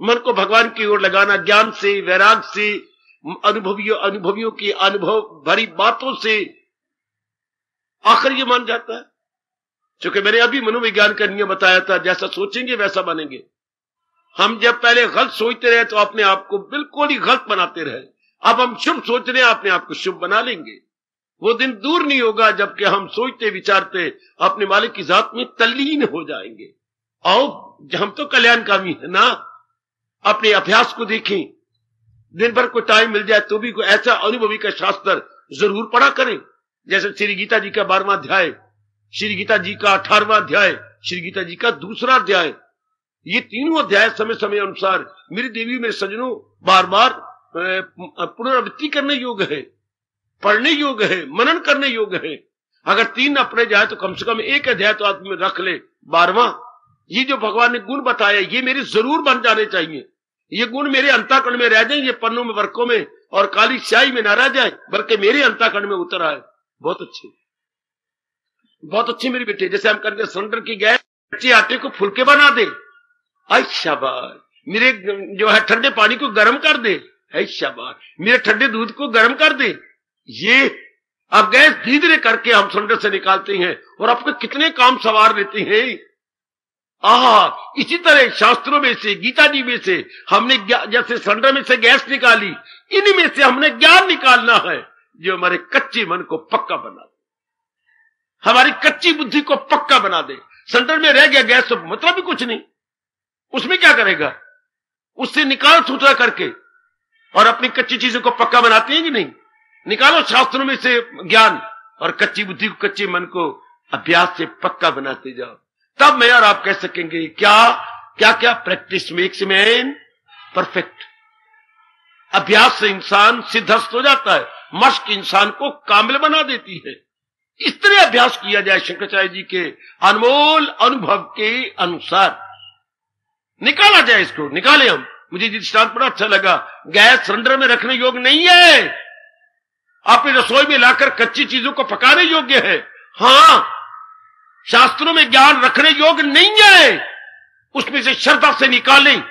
A: मन को भगवान की ओर लगाना, ज्ञान से, वैराग से, अनुभवियों की अनुभव भरी बातों से आखिर ये मान जाता है। क्योंकि मैंने अभी मनोविज्ञान का नियम बताया था, जैसा सोचेंगे वैसा बनेंगे। हम जब पहले गलत सोचते रहे तो अपने आप को बिल्कुल ही गलत बनाते रहे, अब हम शुभ सोच रहे हैं, अपने आप को शुभ बना लेंगे। वो दिन दूर नहीं होगा जबकि हम सोचते विचारते अपने मालिक की जात में तल्लीन हो जाएंगे। आओ, हम तो कल्याणकामी है ना, अपने अभ्यास को देखें। दिन भर को टाइम मिल जाए तो भी कोई ऐसा अनुभवी का शास्त्र जरूर पढ़ा करें, जैसे श्री गीता जी का 12वां अध्याय, श्री गीता जी का 18वां अध्याय, श्री गीता जी का 2रा अध्याय। ये तीनों अध्याय समय समय अनुसार मेरी देवी मेरे सज्जनों बार बार पुनरावृत्ति करने योग्य है, पढ़ने योग्य है, मनन करने योग्य है। अगर 3 न पढ़े जाए तो कम से कम एक अध्याय तो आदमी में रख ले। 12वां, ये जो भगवान ने गुण बताया ये मेरे जरूर बन जाने चाहिए। ये गुण मेरे अंतःकरण में रह जाए, ये पन्नों में वर्कों में और काली स्याही में ना रह जाए, बल्कि मेरे अंतःकरण में उतर आए। बहुत अच्छे, बहुत अच्छे मेरे बेटे। जैसे हम करके सिलेंडर की गैस कच्चे आटे को फुलके बना दे, आई शाबाश। मेरे जो है ठंडे पानी को गर्म कर दे, आई शाबाश। मेरे ठंडे दूध को गर्म कर दे। ये अब गैस धीरे धीरे करके हम सिलेंडर से निकालते हैं और आपको कितने काम सवार लेते हैं। इसी तरह शास्त्रों में से, गीता जी में से हमने जैसे सिलेंडर में से गैस निकाली, इन्हीं में से हमने ज्ञान निकालना है जो हमारे कच्चे मन को पक्का बना दे, हमारी कच्ची बुद्धि को पक्का बना दे। सिलेंडर में रह गया गैस तो मतलब भी कुछ नहीं, उसमें क्या करेगा, उससे निकाल सुथरा करके और अपनी कच्ची चीजों को पक्का बनाते हैं कि नहीं। निकालो शास्त्रों में से ज्ञान और कच्ची बुद्धि को, कच्चे मन को अभ्यास से पक्का बनाते जाओ, तब मैं और आप कह सकेंगे क्या क्या क्या प्रैक्टिस मेक्स मैन परफेक्ट। अभ्यास से इंसान सिद्धस्त हो जाता है, मश्क इंसान को कामिल बना देती है। इस तरह अभ्यास किया जाए शंकराचार्य जी के अनमोल अनुभव के अनुसार, निकाला जाए इसको, निकाले हम। मुझे दृष्टांत बड़ा अच्छा लगा, गैस सिलेंडर में रखने योग्य नहीं है, आपने रसोई में लाकर कच्ची चीजों को पकाने योग्य है। हां, शास्त्रों में ज्ञान रखने योग्य नहीं है, उसमें से श्रद्धा से निकालें।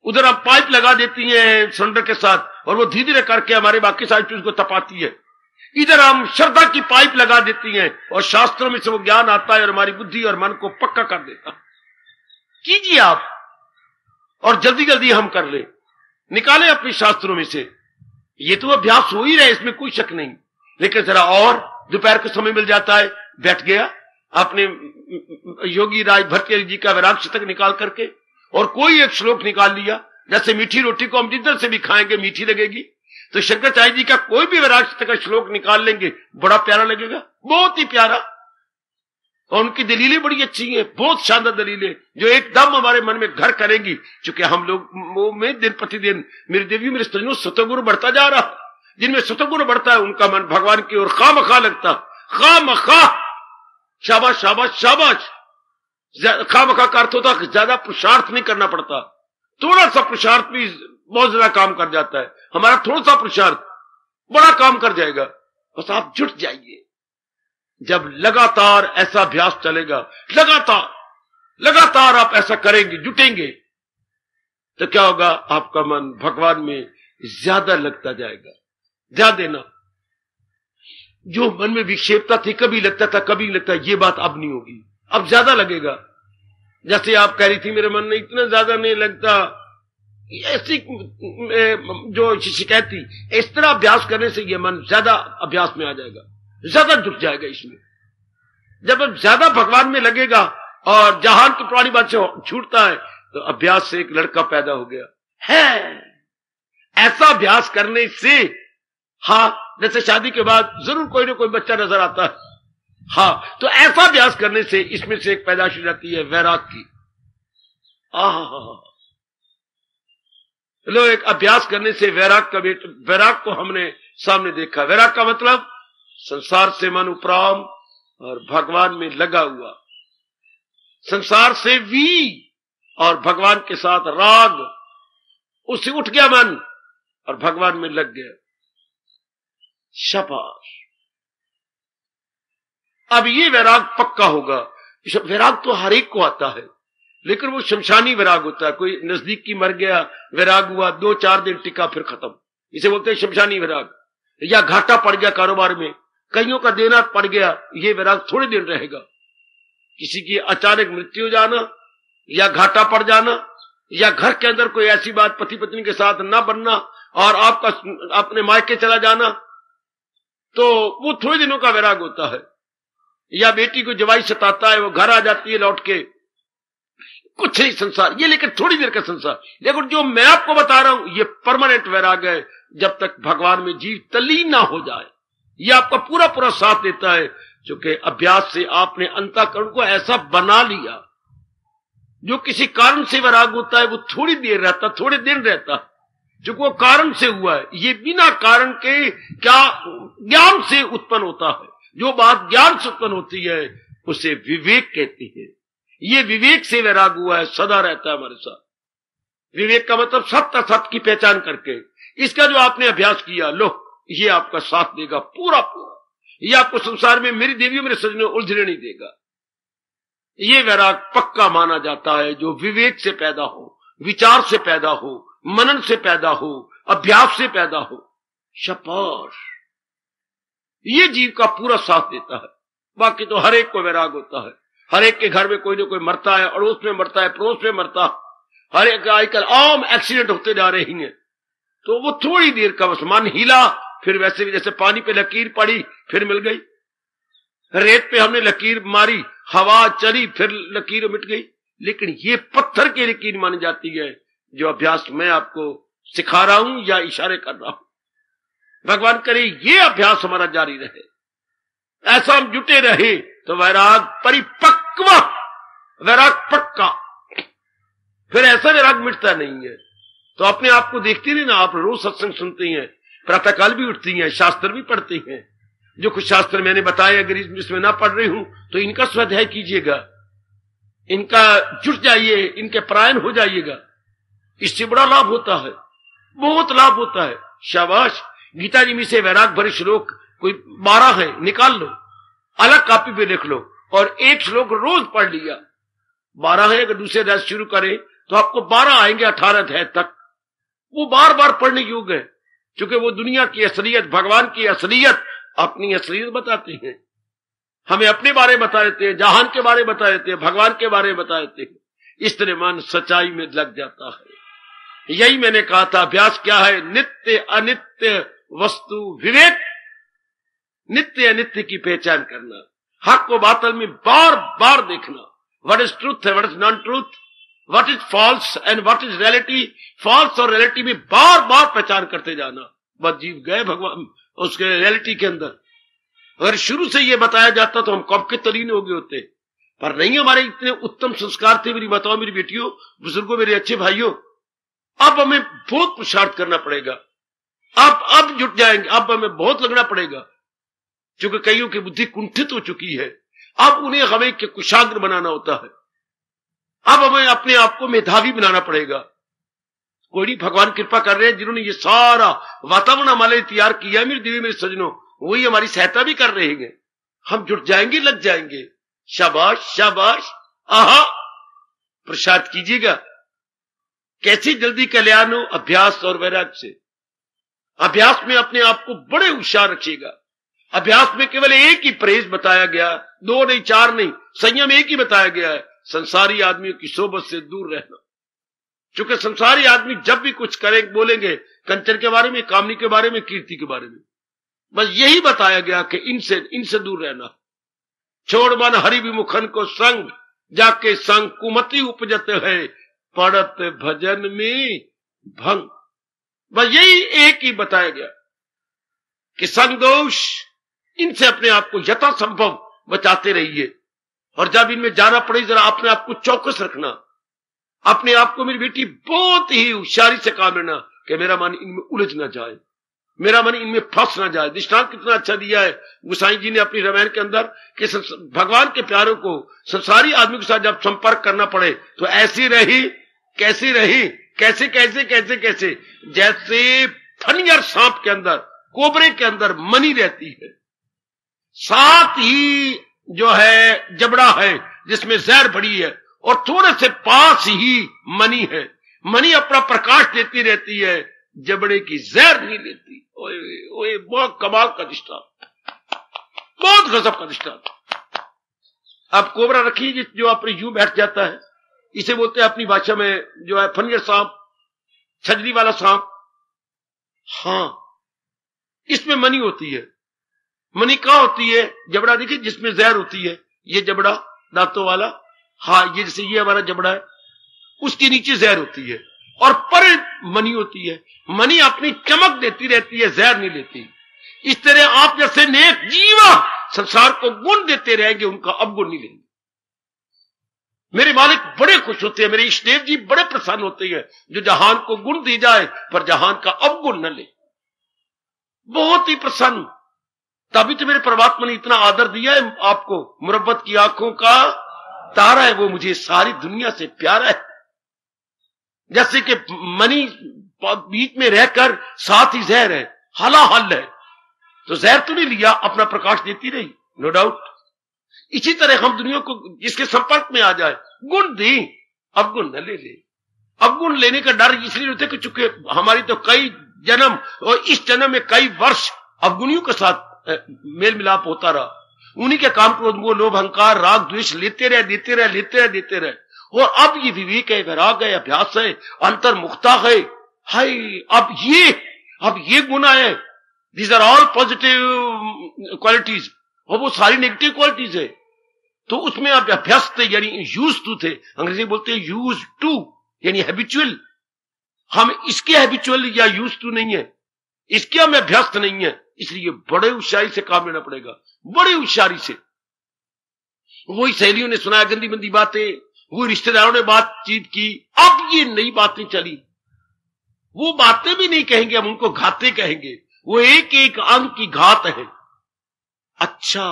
A: उधर आप पाइप लगा देती हैं सिलेंडर के साथ और वो धीरे धीरे करके हमारे बाकी सारी चीज को तपाती है। इधर हम श्रद्धा की पाइप लगा देती हैं और शास्त्रों में से वो ज्ञान आता है और हमारी बुद्धि और मन को पक्का कर देता। कीजिए आप, और जल्दी जल्दी हम कर ले, निकालें अपने शास्त्रों में से। ये तो अभ्यास हो ही रहा है, इसमें कोई शक नहीं। लेकिन जरा और दोपहर को समय मिल जाता है, बैठ गया अपने योगी राज भट्टाचार्य जी का वैराग शतक निकाल करके और कोई एक श्लोक निकाल लिया। जैसे मीठी रोटी को हम जिधर से भी खाएंगे मीठी लगेगी, तो शंकराचार्य जी का कोई भी वैराग शतक का श्लोक निकाल लेंगे, बड़ा प्यारा लगेगा, बहुत ही प्यारा। और उनकी दलीलें बड़ी अच्छी हैं, बहुत शानदार दलीलें जो एकदम हमारे मन में घर करेंगी। चूंकि हम लोग में दिन प्रतिदिन मेरी देवी मेरे सज्जनों सतगुरु बढ़ता जा रहा, जिनमें सतगुरु बढ़ता है उनका मन भगवान की ओर खामखा लगता, खामखा। शाबाश शाबाश शाबाश। खामखा का अर्थ होता है ज्यादा पुरुषार्थ नहीं करना पड़ता, थोड़ा सा पुरुषार्थ भी बहुत ज्यादा काम कर जाता है। हमारा थोड़ा सा पुरुषार्थ बड़ा काम कर जाएगा। बस आप जुट जाइए, जब लगातार ऐसा अभ्यास चलेगा, लगातार आप ऐसा करेंगे, जुटेंगे, तो क्या होगा, आपका मन भगवान में ज्यादा लगता जाएगा। ध्यान देना, जो मन में विक्षेपता थी, कभी लगता था कभी लगता, ये बात अब नहीं होगी, अब ज्यादा लगेगा। जैसे आप कह रही थी मेरे मन में इतना ज्यादा नहीं लगता, ऐसी जो शिकायत थी, इस तरह अभ्यास करने से ये मन ज्यादा अभ्यास में आ जाएगा, ज्यादा जुट जाएगा इसमें। जब अब ज्यादा भगवान में लगेगा और जहान की पुरानी बात से छूटता है, तो अभ्यास से एक लड़का पैदा हो गया है। ऐसा अभ्यास करने से, हाँ, जैसे शादी के बाद जरूर कोई ना कोई बच्चा नजर आता है, हाँ, तो ऐसा अभ्यास करने से इसमें से एक पैदाश हो जाती है वैराग की। लो, एक अभ्यास करने से वैराग का वैराग को हमने सामने देखा। वैराग का मतलब संसार से मन उपराम और भगवान में लगा हुआ, संसार से वी और भगवान के साथ राग, उससे उठ गया मन और भगवान में लग गया। शाबाश। अब ये वैराग पक्का होगा। वैराग तो हर एक को आता है, लेकिन वो शमशानी वैराग होता है। कोई नजदीक की मर गया, वैराग हुआ, 2-4 दिन टिका, फिर खत्म। इसे बोलते हैं शमशानी वैराग। या घाटा पड़ गया कारोबार में, कईयों का देना पड़ गया, ये वैराग थोड़े दिन रहेगा। किसी की अचानक मृत्यु हो जाना, या घाटा पड़ जाना, या घर के अंदर कोई ऐसी बात पति पत्नी के साथ ना बनना, और आपका अपने मायके चला जाना, तो वो थोड़े दिनों का वैराग होता है। या बेटी को जवाई सताता है, वो घर आ जाती है लौट के, कुछ नहीं संसार ये, लेकिन थोड़ी देर का संसार। लेकिन जो मैं आपको बता रहा हूं ये परमानेंट वैराग है, जब तक भगवान में जीव तल्लीन ना हो जाए। ये आपका पूरा पूरा साथ देता है, क्योंकि अभ्यास से आपने अंतःकरण को ऐसा बना लिया। जो किसी कारण से वैराग होता है वो थोड़ी देर रहता, थोड़े दिन रहता, जो वो कारण से हुआ है। ये बिना कारण के क्या ज्ञान से उत्पन्न होता है। जो बात ज्ञान से उत्पन्न होती है उसे विवेक कहती है। ये विवेक से वैराग हुआ है, सदा रहता है हमारे साथ। विवेक का मतलब सत्य असत्य की पहचान करके। इसका जो आपने अभ्यास किया, लो ये आपका साथ देगा पूरा पूरा। ये आपको संसार में मेरी देवियों मेरे सजनों उलझने नहीं देगा। ये वैराग पक्का माना जाता है जो विवेक से पैदा हो, विचार से पैदा हो, मनन से पैदा हो, अभ्यास से पैदा हो। शाबाश, ये जीव का पूरा साथ देता है। बाकी तो हर एक को वैराग होता है। हर एक के घर में कोई ना कोई मरता है, अड़ोस में मरता है, पड़ोस में मरता है। हर एक आजकल आम एक्सीडेंट होते जा रहे हैं, तो वो थोड़ी देर का बस मन हिला, फिर वैसे भी जैसे पानी पे लकीर पड़ी फिर मिल गई, रेत पे हमने लकीर मारी, हवा चली, फिर लकीर मिट गई। लेकिन ये पत्थर की लकीर मानी जाती है जो अभ्यास मैं आपको सिखा रहा हूं या इशारे कर रहा हूं। भगवान करे ये अभ्यास हमारा जारी रहे, ऐसा हम जुटे रहे तो वैराग परिपक्व, वैराग पक्का। फिर ऐसा वैराग मिटता नहीं है। तो अपने आप को देखती नहीं ना, आप रोज सत्संग सुनती हैं, प्रातःकाल भी उठती हैं, शास्त्र भी पढ़ती हैं। जो कुछ शास्त्र मैंने बताए अगर इसमें ना पढ़ रही हूं तो इनका स्वाध्याय कीजिएगा, इनका जुट जाइए, इनके परायण हो जाइएगा। इससे बड़ा लाभ होता है, बहुत लाभ होता है। शाबाश, गीता जी में से वैराग भरे श्लोक कोई 12 है, निकाल लो, अलग कॉपी पे लिख लो और एक श्लोक रोज पढ़ लिया। 12 है, अगर दूसरे अध्याय शुरू करें तो आपको 12 आएंगे 18 अध्याय तक। वो बार बार पढ़ने योग्य है, क्योंकि वो दुनिया की असलियत, भगवान की असलियत, अपनी असलियत बताते हैं। हमें अपने बारे में बता देते हैं, जहान के बारे में बता देते हैं, भगवान के बारे में बता देते हैं। इस तरह मन सच्चाई में लग जाता है। यही मैंने कहा था, अभ्यास क्या है? नित्य अनित्य वस्तु विवेक, नित्य अनित्य की पहचान करना, हक को बातल में बार बार देखना, व्हाट इज ट्रूथ है, what is non truth, what is false and what is reality. False और रियलिटी में बार बार पहचान करते जाना। बस जीव गए भगवान उसके रियलिटी के अंदर। अगर शुरू से ये बताया जाता तो हम कब के तलीन हो गए होते, पर नहीं। हमारे इतने उत्तम संस्कार थे। मेरी बताओ, मेरी बेटियों, बुजुर्गों, मेरे अच्छे भाइयों, अब हमें बहुत पुरुषार्थ करना पड़ेगा। अब जुट जाएंगे, अब हमें बहुत लगना पड़ेगा, क्योंकि कईयों की बुद्धि कुंठित हो चुकी है। अब उन्हें हमें कुशाग्र बनाना होता है। अब हमें अपने आप को मेधावी बनाना पड़ेगा। कोई नहीं, भगवान कृपा कर रहे हैं, जिन्होंने ये सारा वातावरण हमारे लिए तैयार किया, मेरे देवी मेरे सजनों, वही हमारी सहायता भी कर रहे हैं। हम जुट जाएंगे, लग जाएंगे। शाबाश शाबाश, आहा, प्रसाद कीजिएगा। कैसी जल्दी कल्याण हो? अभ्यास और वैराग से। अभ्यास में अपने आप को बड़े होशियार रखिएगा। अभ्यास में केवल एक ही परहेज बताया गया, 2 नहीं 4 नहीं, संयम एक ही बताया गया है, संसारी आदमियों की सोबत से दूर रहना। क्योंकि संसारी आदमी जब भी कुछ करें बोलेंगे कंचन के बारे में, कामनी के बारे में, कीर्ति के बारे में, बस यही बताया गया कि इनसे दूर रहना। छोड़ मन हरि विमुखन को संग, जाके संग कुमति उपजत है, पड़त भजन में भंग। बस यही एक ही बताया गया कि संग दोष, इनसे अपने आप को यथासंभव बचाते रहिए। और जब इनमें जाना पड़े जरा अपने आप को चौकस रखना। अपने आप को, मेरी बेटी, बहुत ही होशियारी से काम लेना कि मेरा मन इनमें उलझ ना जाए, मेरा मन इनमें फंस ना जाए। दृष्टांत कितना अच्छा दिया है गोसाई जी ने अपनी रामायण के अंदर कि भगवान के प्यारों को संसारी आदमी के साथ जब संपर्क करना पड़े तो ऐसी रही, कैसी रही, कैसे कैसे कैसे कैसे, जैसे फनियर सांप के अंदर, कोबरे के अंदर मनी रहती है, साथ ही जो है जबड़ा है जिसमें जहर भरी है, और थोड़े से पास ही मनी है। मनी अपना प्रकाश देती रहती है, जबड़े की जहर नहीं लेती। ओए ओए, बहुत कमाल का दृष्टांत, बहुत गजब का दृष्टांत। अब कोबरा रखिए जो अपने यूं बैठ जाता है, इसे बोलते हैं अपनी भाषा में जो है फनियर सांप, छजरी वाला सांप। हाँ, इसमें मनी होती है। मनी कहाँ होती है? जबड़ा देखिए जिसमें जहर होती है, ये जबड़ा दांतों वाला, हाँ ये जैसे ये हमारा जबड़ा है, उसके नीचे जहर होती है और पर मनी होती है। मनी अपनी चमक देती रहती है, जहर नहीं लेती। इस तरह आप जैसे नेक जीवा संसार को गुण देते रहेंगे, उनका अवगुण नहीं लेंगे। मेरे मालिक बड़े खुश होते हैं, मेरे इष्टदेव जी बड़े प्रसन्न होते हैं जो जहान को गुण दी जाए पर जहान का अवगुण न ले। बहुत ही प्रसन्न। तभी तो मेरे परमात्मा ने इतना आदर दिया है आपको। मुरब्बत की आंखों का तारा है वो, मुझे सारी दुनिया से प्यारा है। जैसे कि मनी बीच में रहकर साथ ही जहर है, हलाहल है, तो जहर तो नहीं लिया, अपना प्रकाश देती रही, नो डाउट। इसी तरह हम दुनिया को जिसके संपर्क में आ जाए, गुण दी, अवगुण न ले ले। अवगुण लेने का डर इसलिए होता है कि चूंकि हमारी तो कई जन्म और इस जन्म में कई वर्ष अवगुणियों के साथ मेल मिलाप होता रहा। उन्हीं के काम क्रोध मोह लोभ अहंकार राग द्वेष लेते रहे। और अब ये विवेक है, वैराग है, अभ्यास है, अंतर्मुखता है। हाय, अब ये गुण है। These are all positive qualities, और वो सारी नेगेटिव क्वालिटीज है। तो उसमें आप अभ्यस्त यानी यूज टू थे, अंग्रेजी बोलते हैं यूज टू यानी हैबिचुअल। हम इसके हैबिचुअल या यूज टू नहीं है, इसके हम अभ्यस्त नहीं है, इसलिए बड़े होशियारी से काम लेना पड़ेगा, बड़ी होशियारी से। वही सहेलियों ने सुनाया गंदी मंदी बातें, वो रिश्तेदारों ने बातचीत की, अब ये नई बातें चली। वो बातें भी नहीं कहेंगे, हम उनको घाते कहेंगे। वो एक एक अंग की घात है। अच्छा,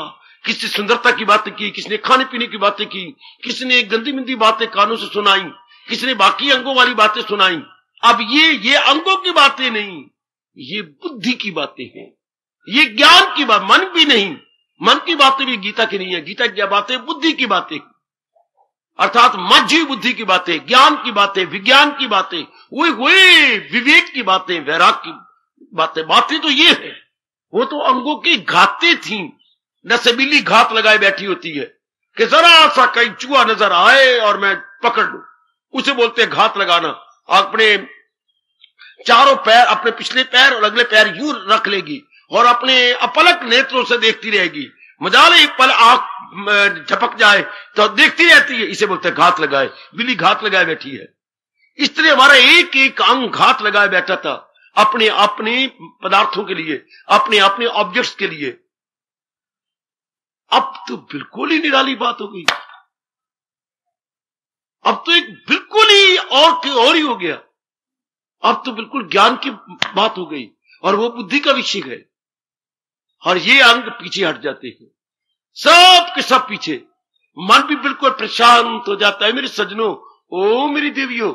A: किसी सुंदरता की बातें की, किसने खाने पीने की बातें की, किसने गंदी मंदी बातें कानों से सुनाई, किसने बाकी अंगों वाली बातें सुनाई। अब ये अंगों की बातें नहीं, ये बुद्धि की बातें हैं, ये ज्ञान की बात। मन भी नहीं, मन की बातें भी गीता की नहीं है। गीता की बातें बुद्धि की बातें, अर्थात मझी बुद्धि की बातें, ज्ञान की बातें, विज्ञान की बातें, वही विवेक की बातें, वैराग की बातें तो ये है। वो तो अंगों की घातें थी, नसबीली घात लगाए बैठी होती है कि जरा सा कहीं चूहा नजर आए और मैं पकड़ लूं, उसे बोलते हैं घात लगाना। अपने चारों पैर, अपने पिछले पैर और अगले पैर यूं रख लेगी और अपने अपलक नेत्रों से देखती रहेगी। मजाले पल आंख झपक जाए तो देखती रहती है, इसे बोलते हैं घात लगाए। बिल्ली घात लगाए बैठी है। इस तरह हमारा एक एक अंग घात लगाए बैठा था अपने अपने पदार्थों के लिए, अपने अपने ऑब्जेक्ट्स के लिए। अब तो बिल्कुल ही निराली बात हो गई। अब तो एक बिल्कुल ही और ही हो गया। अब तो बिल्कुल ज्ञान की बात हो गई और वो बुद्धि का विषय है, और ये अंग पीछे हट जाते हैं, सब के सब पीछे। मन भी बिल्कुल प्रशांत हो जाता है मेरे सज्जनों, ओ मेरी देवियों।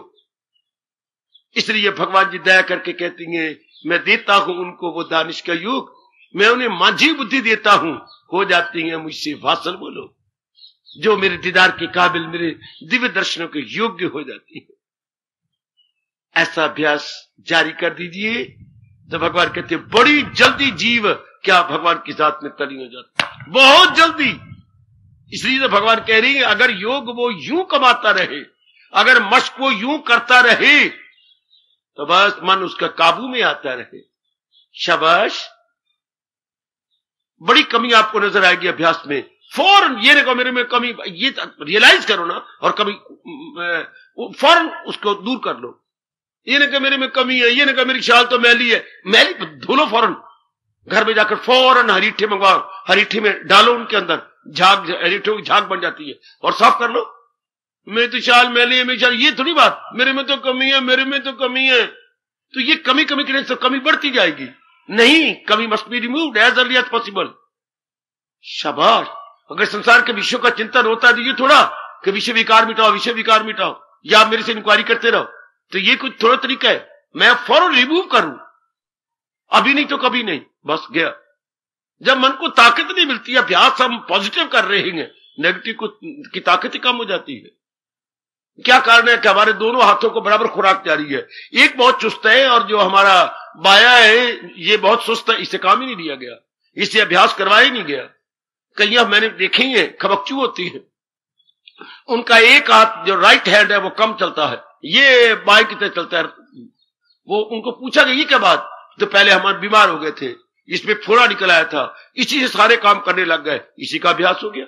A: इसलिए भगवान जी दया करके कहती हैं, मैं देता हूं उनको वो दानिश का युग, मैं उन्हें माझी बुद्धि देता हूं, हो जाती हैं मुझसे वासल बोलो, जो मेरे दीदार के काबिल, मेरे दिव्य दर्शनों के योग्य हो जाती है। ऐसा अभ्यास जारी कर दीजिए तो भगवान कहते हैं बड़ी जल्दी जीव क्या भगवान की जात में तलीन हो जाता है, बहुत जल्दी। इसलिए तो भगवान कह रही है अगर योग वो यूं कमाता रहे, अगर मश्क वो यूं करता रहे, तो बस मन उसका काबू में आता रहे। शाबाश। बड़ी कमी आपको नजर आएगी अभ्यास में। फौरन ये ना मेरे में कमी, ये रियलाइज करो ना, और कभी फौरन उसको दूर कर लो। ये ना मेरे में कमी है, ये ना मेरी शाल तो मैली है, मैली धो लो फौरन। घर में जाकर फौरन हरीठे मंगवाओ, हरीठे में डालो उनके अंदर, झाग, हरीठों की झाग बन जाती है, और साफ कर लो। मेरी तो शाल मैली है, मेरी शाल, ये थोड़ी बात, मेरे में तो कमी है, मेरे में तो कमी है। तो ये कमी करने से कमी बढ़ती जाएगी। नहीं, कमी must be removed as early as possible. शाबाश। अगर संसार के विषयों का चिंतन होता है तो ये थोड़ा कि विषय विकार मिटाओ, या आप मेरे से इंक्वायरी करते रहो, तो ये कुछ थोड़ा तरीका है, मैं फौरन रिमूव करूं, अभी नहीं तो कभी नहीं, बस गया। जब मन को ताकत नहीं मिलती, अभ्यास हम पॉजिटिव कर रहे हैं, नेगेटिव की ताकत ही कम हो जाती है। क्या कारण है कि हमारे दोनों हाथों को बराबर खुराक जा रही है। एक बहुत चुस्त है और जो हमारा बाया है ये बहुत सुस्त है, इसे काम ही नहीं दिया गया, इसे अभ्यास करवाया ही नहीं गया। कहीं मैंने देखी है खबकचू होती है, उनका एक हाथ जो राइट हैंड है वो कम चलता है, ये बाएं की तरह चलता है। वो उनको पूछा गया ये क्या बात, तो पहले हम बीमार हो गए थे, इसमें फोड़ा निकल आया था, इसी से सारे काम करने लग गए, इसी का अभ्यास हो गया।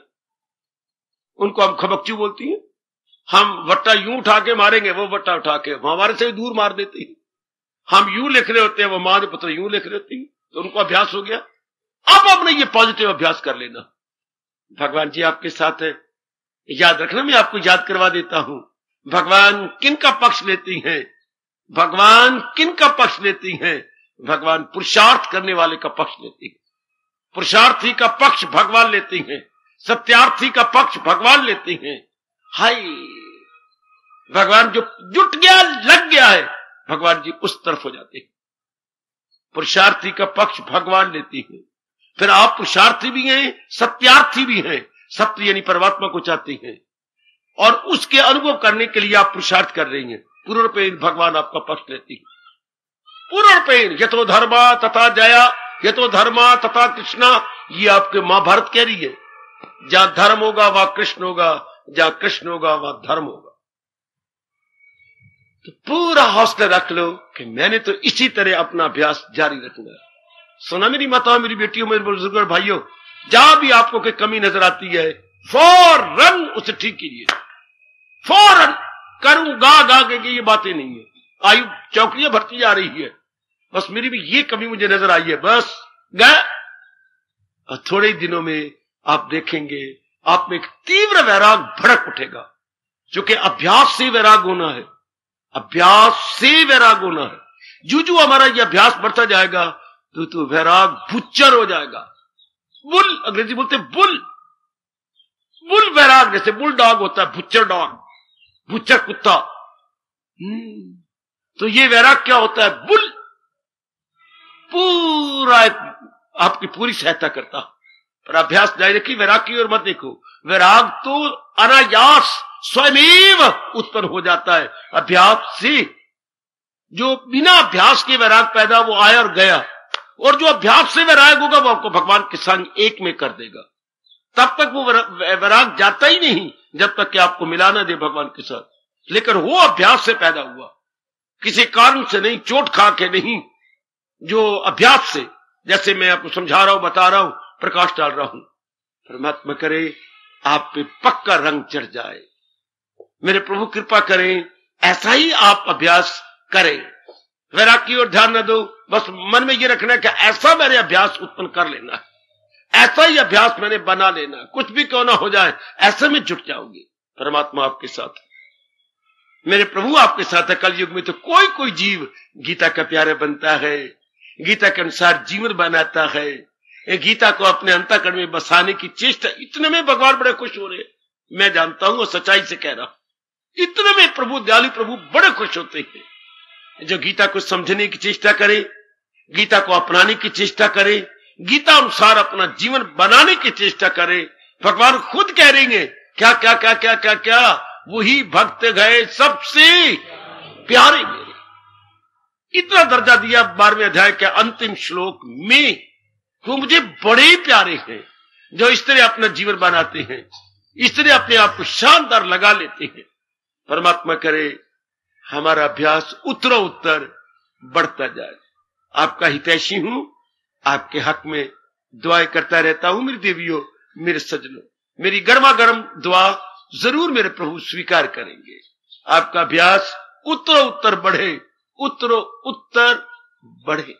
A: उनको हम खबकचू बोलती हैं। हम वट्टा यूं उठा के मारेंगे, वो वट्टा उठा के हमारे से दूर मार देती है। हम यूं लिख रहे होते हैं, वो माँ पत्र यूं लिख रही होती है, तो उनको अभ्यास हो गया। अब आपने ये पॉजिटिव अभ्यास कर लेना। भगवान जी आपके साथ है, याद रखना, मैं आपको याद करवा देता हूं। भगवान किन का पक्ष लेती हैं? भगवान किन का पक्ष लेती हैं? भगवान पुरुषार्थ करने वाले का पक्ष लेती है। पुरुषार्थी का पक्ष भगवान लेती हैं, सत्यार्थी का पक्ष भगवान लेती हैं। हाय, भगवान जो जुट गया, लग गया है, भगवान जी उस तरफ हो जाते हैं। पुरुषार्थी का पक्ष भगवान लेती है। फिर आप पुरुषार्थी भी हैं, सत्यार्थी भी हैं। सत्य यानी परमात्मा को चाहती हैं और उसके अनुभव करने के लिए आप पुरुषार्थ कर रही हैं। पूर्णपेन भगवान आपका पक्ष लेती है। पूर्णपेन यतो धर्मा तथा जया, यतो धर्मा तथा कृष्णा, ये आपके महाभारत कह रही है। जहां धर्म होगा वहां कृष्ण होगा, जहां कृष्ण होगा वहां धर्म होगा। तो पूरा हौसला रख लो कि मैंने तो इसी तरह अपना अभ्यास जारी रखना है। सुना मेरी माताओं, मेरी बेटियों, मेरे बुजुर्गों और भाइयों, जहां भी आपको कोई कमी नजर आती है, फौरन उसे ठीक कीजिए। फौरन करूंगा गा के ये बातें नहीं है। आयु चौकड़ियां भरती जा रही है, बस मेरी भी ये कमी मुझे नजर आई है, बस गए। और थोड़े दिनों में आप देखेंगे आप में एक तीव्र वैराग भड़क उठेगा, क्योंकि अभ्यास से वैराग होना है। अभ्यास से वैराग होना है। जो हमारा ये अभ्यास बढ़ता जाएगा तो वैराग बुच्चर हो जाएगा। बुल, अंग्रेजी बोलते बुल, बुल वैराग, जैसे बुल डॉग होता है, बुच्चर डॉग, बुच्चर कुत्ता। तो ये वैराग क्या होता है? बुल, पूरा आपकी पूरी सहायता करता। पर अभ्यास जारी रखिए, वैराग की ओर मत देखो। वैराग तो अनायास स्वयं उत्पन्न हो जाता है अभ्यास से। जो बिना अभ्यास के वैराग पैदा, वो आया और गया। और जो अभ्यास से वैराग होगा वो आपको भगवान के संग एक में कर देगा। तब तक वो वैराग जाता ही नहीं जब तक कि आपको मिला ना दे भगवान के साथ। लेकिन वो अभ्यास से पैदा हुआ, किसी कारण से नहीं, चोट खा के नहीं, जो अभ्यास से, जैसे मैं आपको समझा रहा हूं, बता रहा हूं, प्रकाश डाल रहा हूं। परमात्मा करे आप पे पक्का रंग चढ़ जाए। मेरे प्रभु कृपा करें, ऐसा ही आप अभ्यास करें। वैराग की ओर ध्यान न दो, बस मन में ये रखना कि ऐसा मैंने अभ्यास उत्पन्न कर लेना है, ऐसा ही अभ्यास मैंने बना लेना, कुछ भी क्यों ना हो जाए, ऐसे में जुट जाओगे। परमात्मा आपके साथ, मेरे प्रभु आपके साथ है। कल युग में तो कोई कोई जीव गीता का प्यारा बनता है, गीता के अनुसार जीवन बनाता है, गीता को अपने अंतःकरण में बसाने की चेष्टा। इतने में भगवान बड़े खुश हो रहे हैं, मैं जानता हूं, सच्चाई से कह रहा हूं। इतने में प्रभु, दयालु प्रभु बड़े खुश होते हैं। जो गीता को समझने की चेष्टा करे, गीता को अपनाने की चेष्टा करे, गीता अनुसार अपना जीवन बनाने की चेष्टा करे, भगवान खुद कह रही है क्या क्या क्या क्या क्या क्या, वही भक्त गए सबसे प्यारे मेरे। इतना दर्जा दिया 12वें अध्याय के अंतिम श्लोक में, वो मुझे बड़े प्यारे हैं, जो इस तरह अपना जीवन बनाते हैं, इस तरह अपने आप को शानदार लगा लेते हैं। परमात्मा करे हमारा अभ्यास उत्तरो उत्तर बढ़ता जाए। आपका हितैषी हूं, आपके हक में दुआएं करता रहता हूं। मेरी देवियों, मेरे सज्जनों, मेरी गर्मा गर्म दुआ जरूर मेरे प्रभु स्वीकार करेंगे। आपका अभ्यास उत्तरो उत्तर बढ़े, उत्तरो उत्तर बढ़े।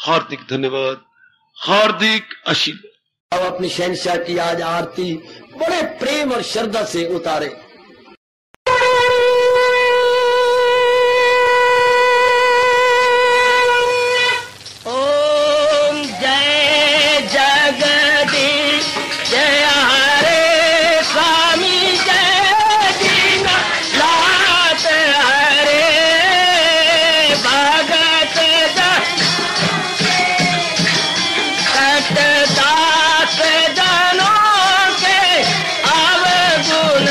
A: हार्दिक धन्यवाद, हार्दिक आशीर्वाद।
B: अब अपनी शहंशाह की आज आरती बड़े प्रेम और श्रद्धा से उतारे।
C: ओम जय जगदीश जय हरे स्वामी जय दीनानाथ हरे भगत दास जनों के अवगुण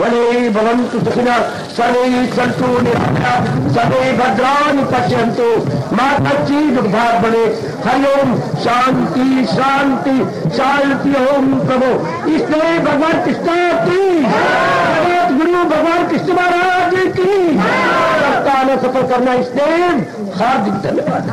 B: वने भवन्तु सुखिनः सर्वे सन्तु निरामयाः सर्वे भद्राणि पश्यन्तु मा कश्चित् दुर्भाग् भवेत्। हरि ओम शांति शांति शांति। ओम प्रभु इसलिए भगवान कृष्ण की जगत गुरु भगवान कृष्ण महाराज की सफल करना इसलिए हार्दिक धन्यवाद।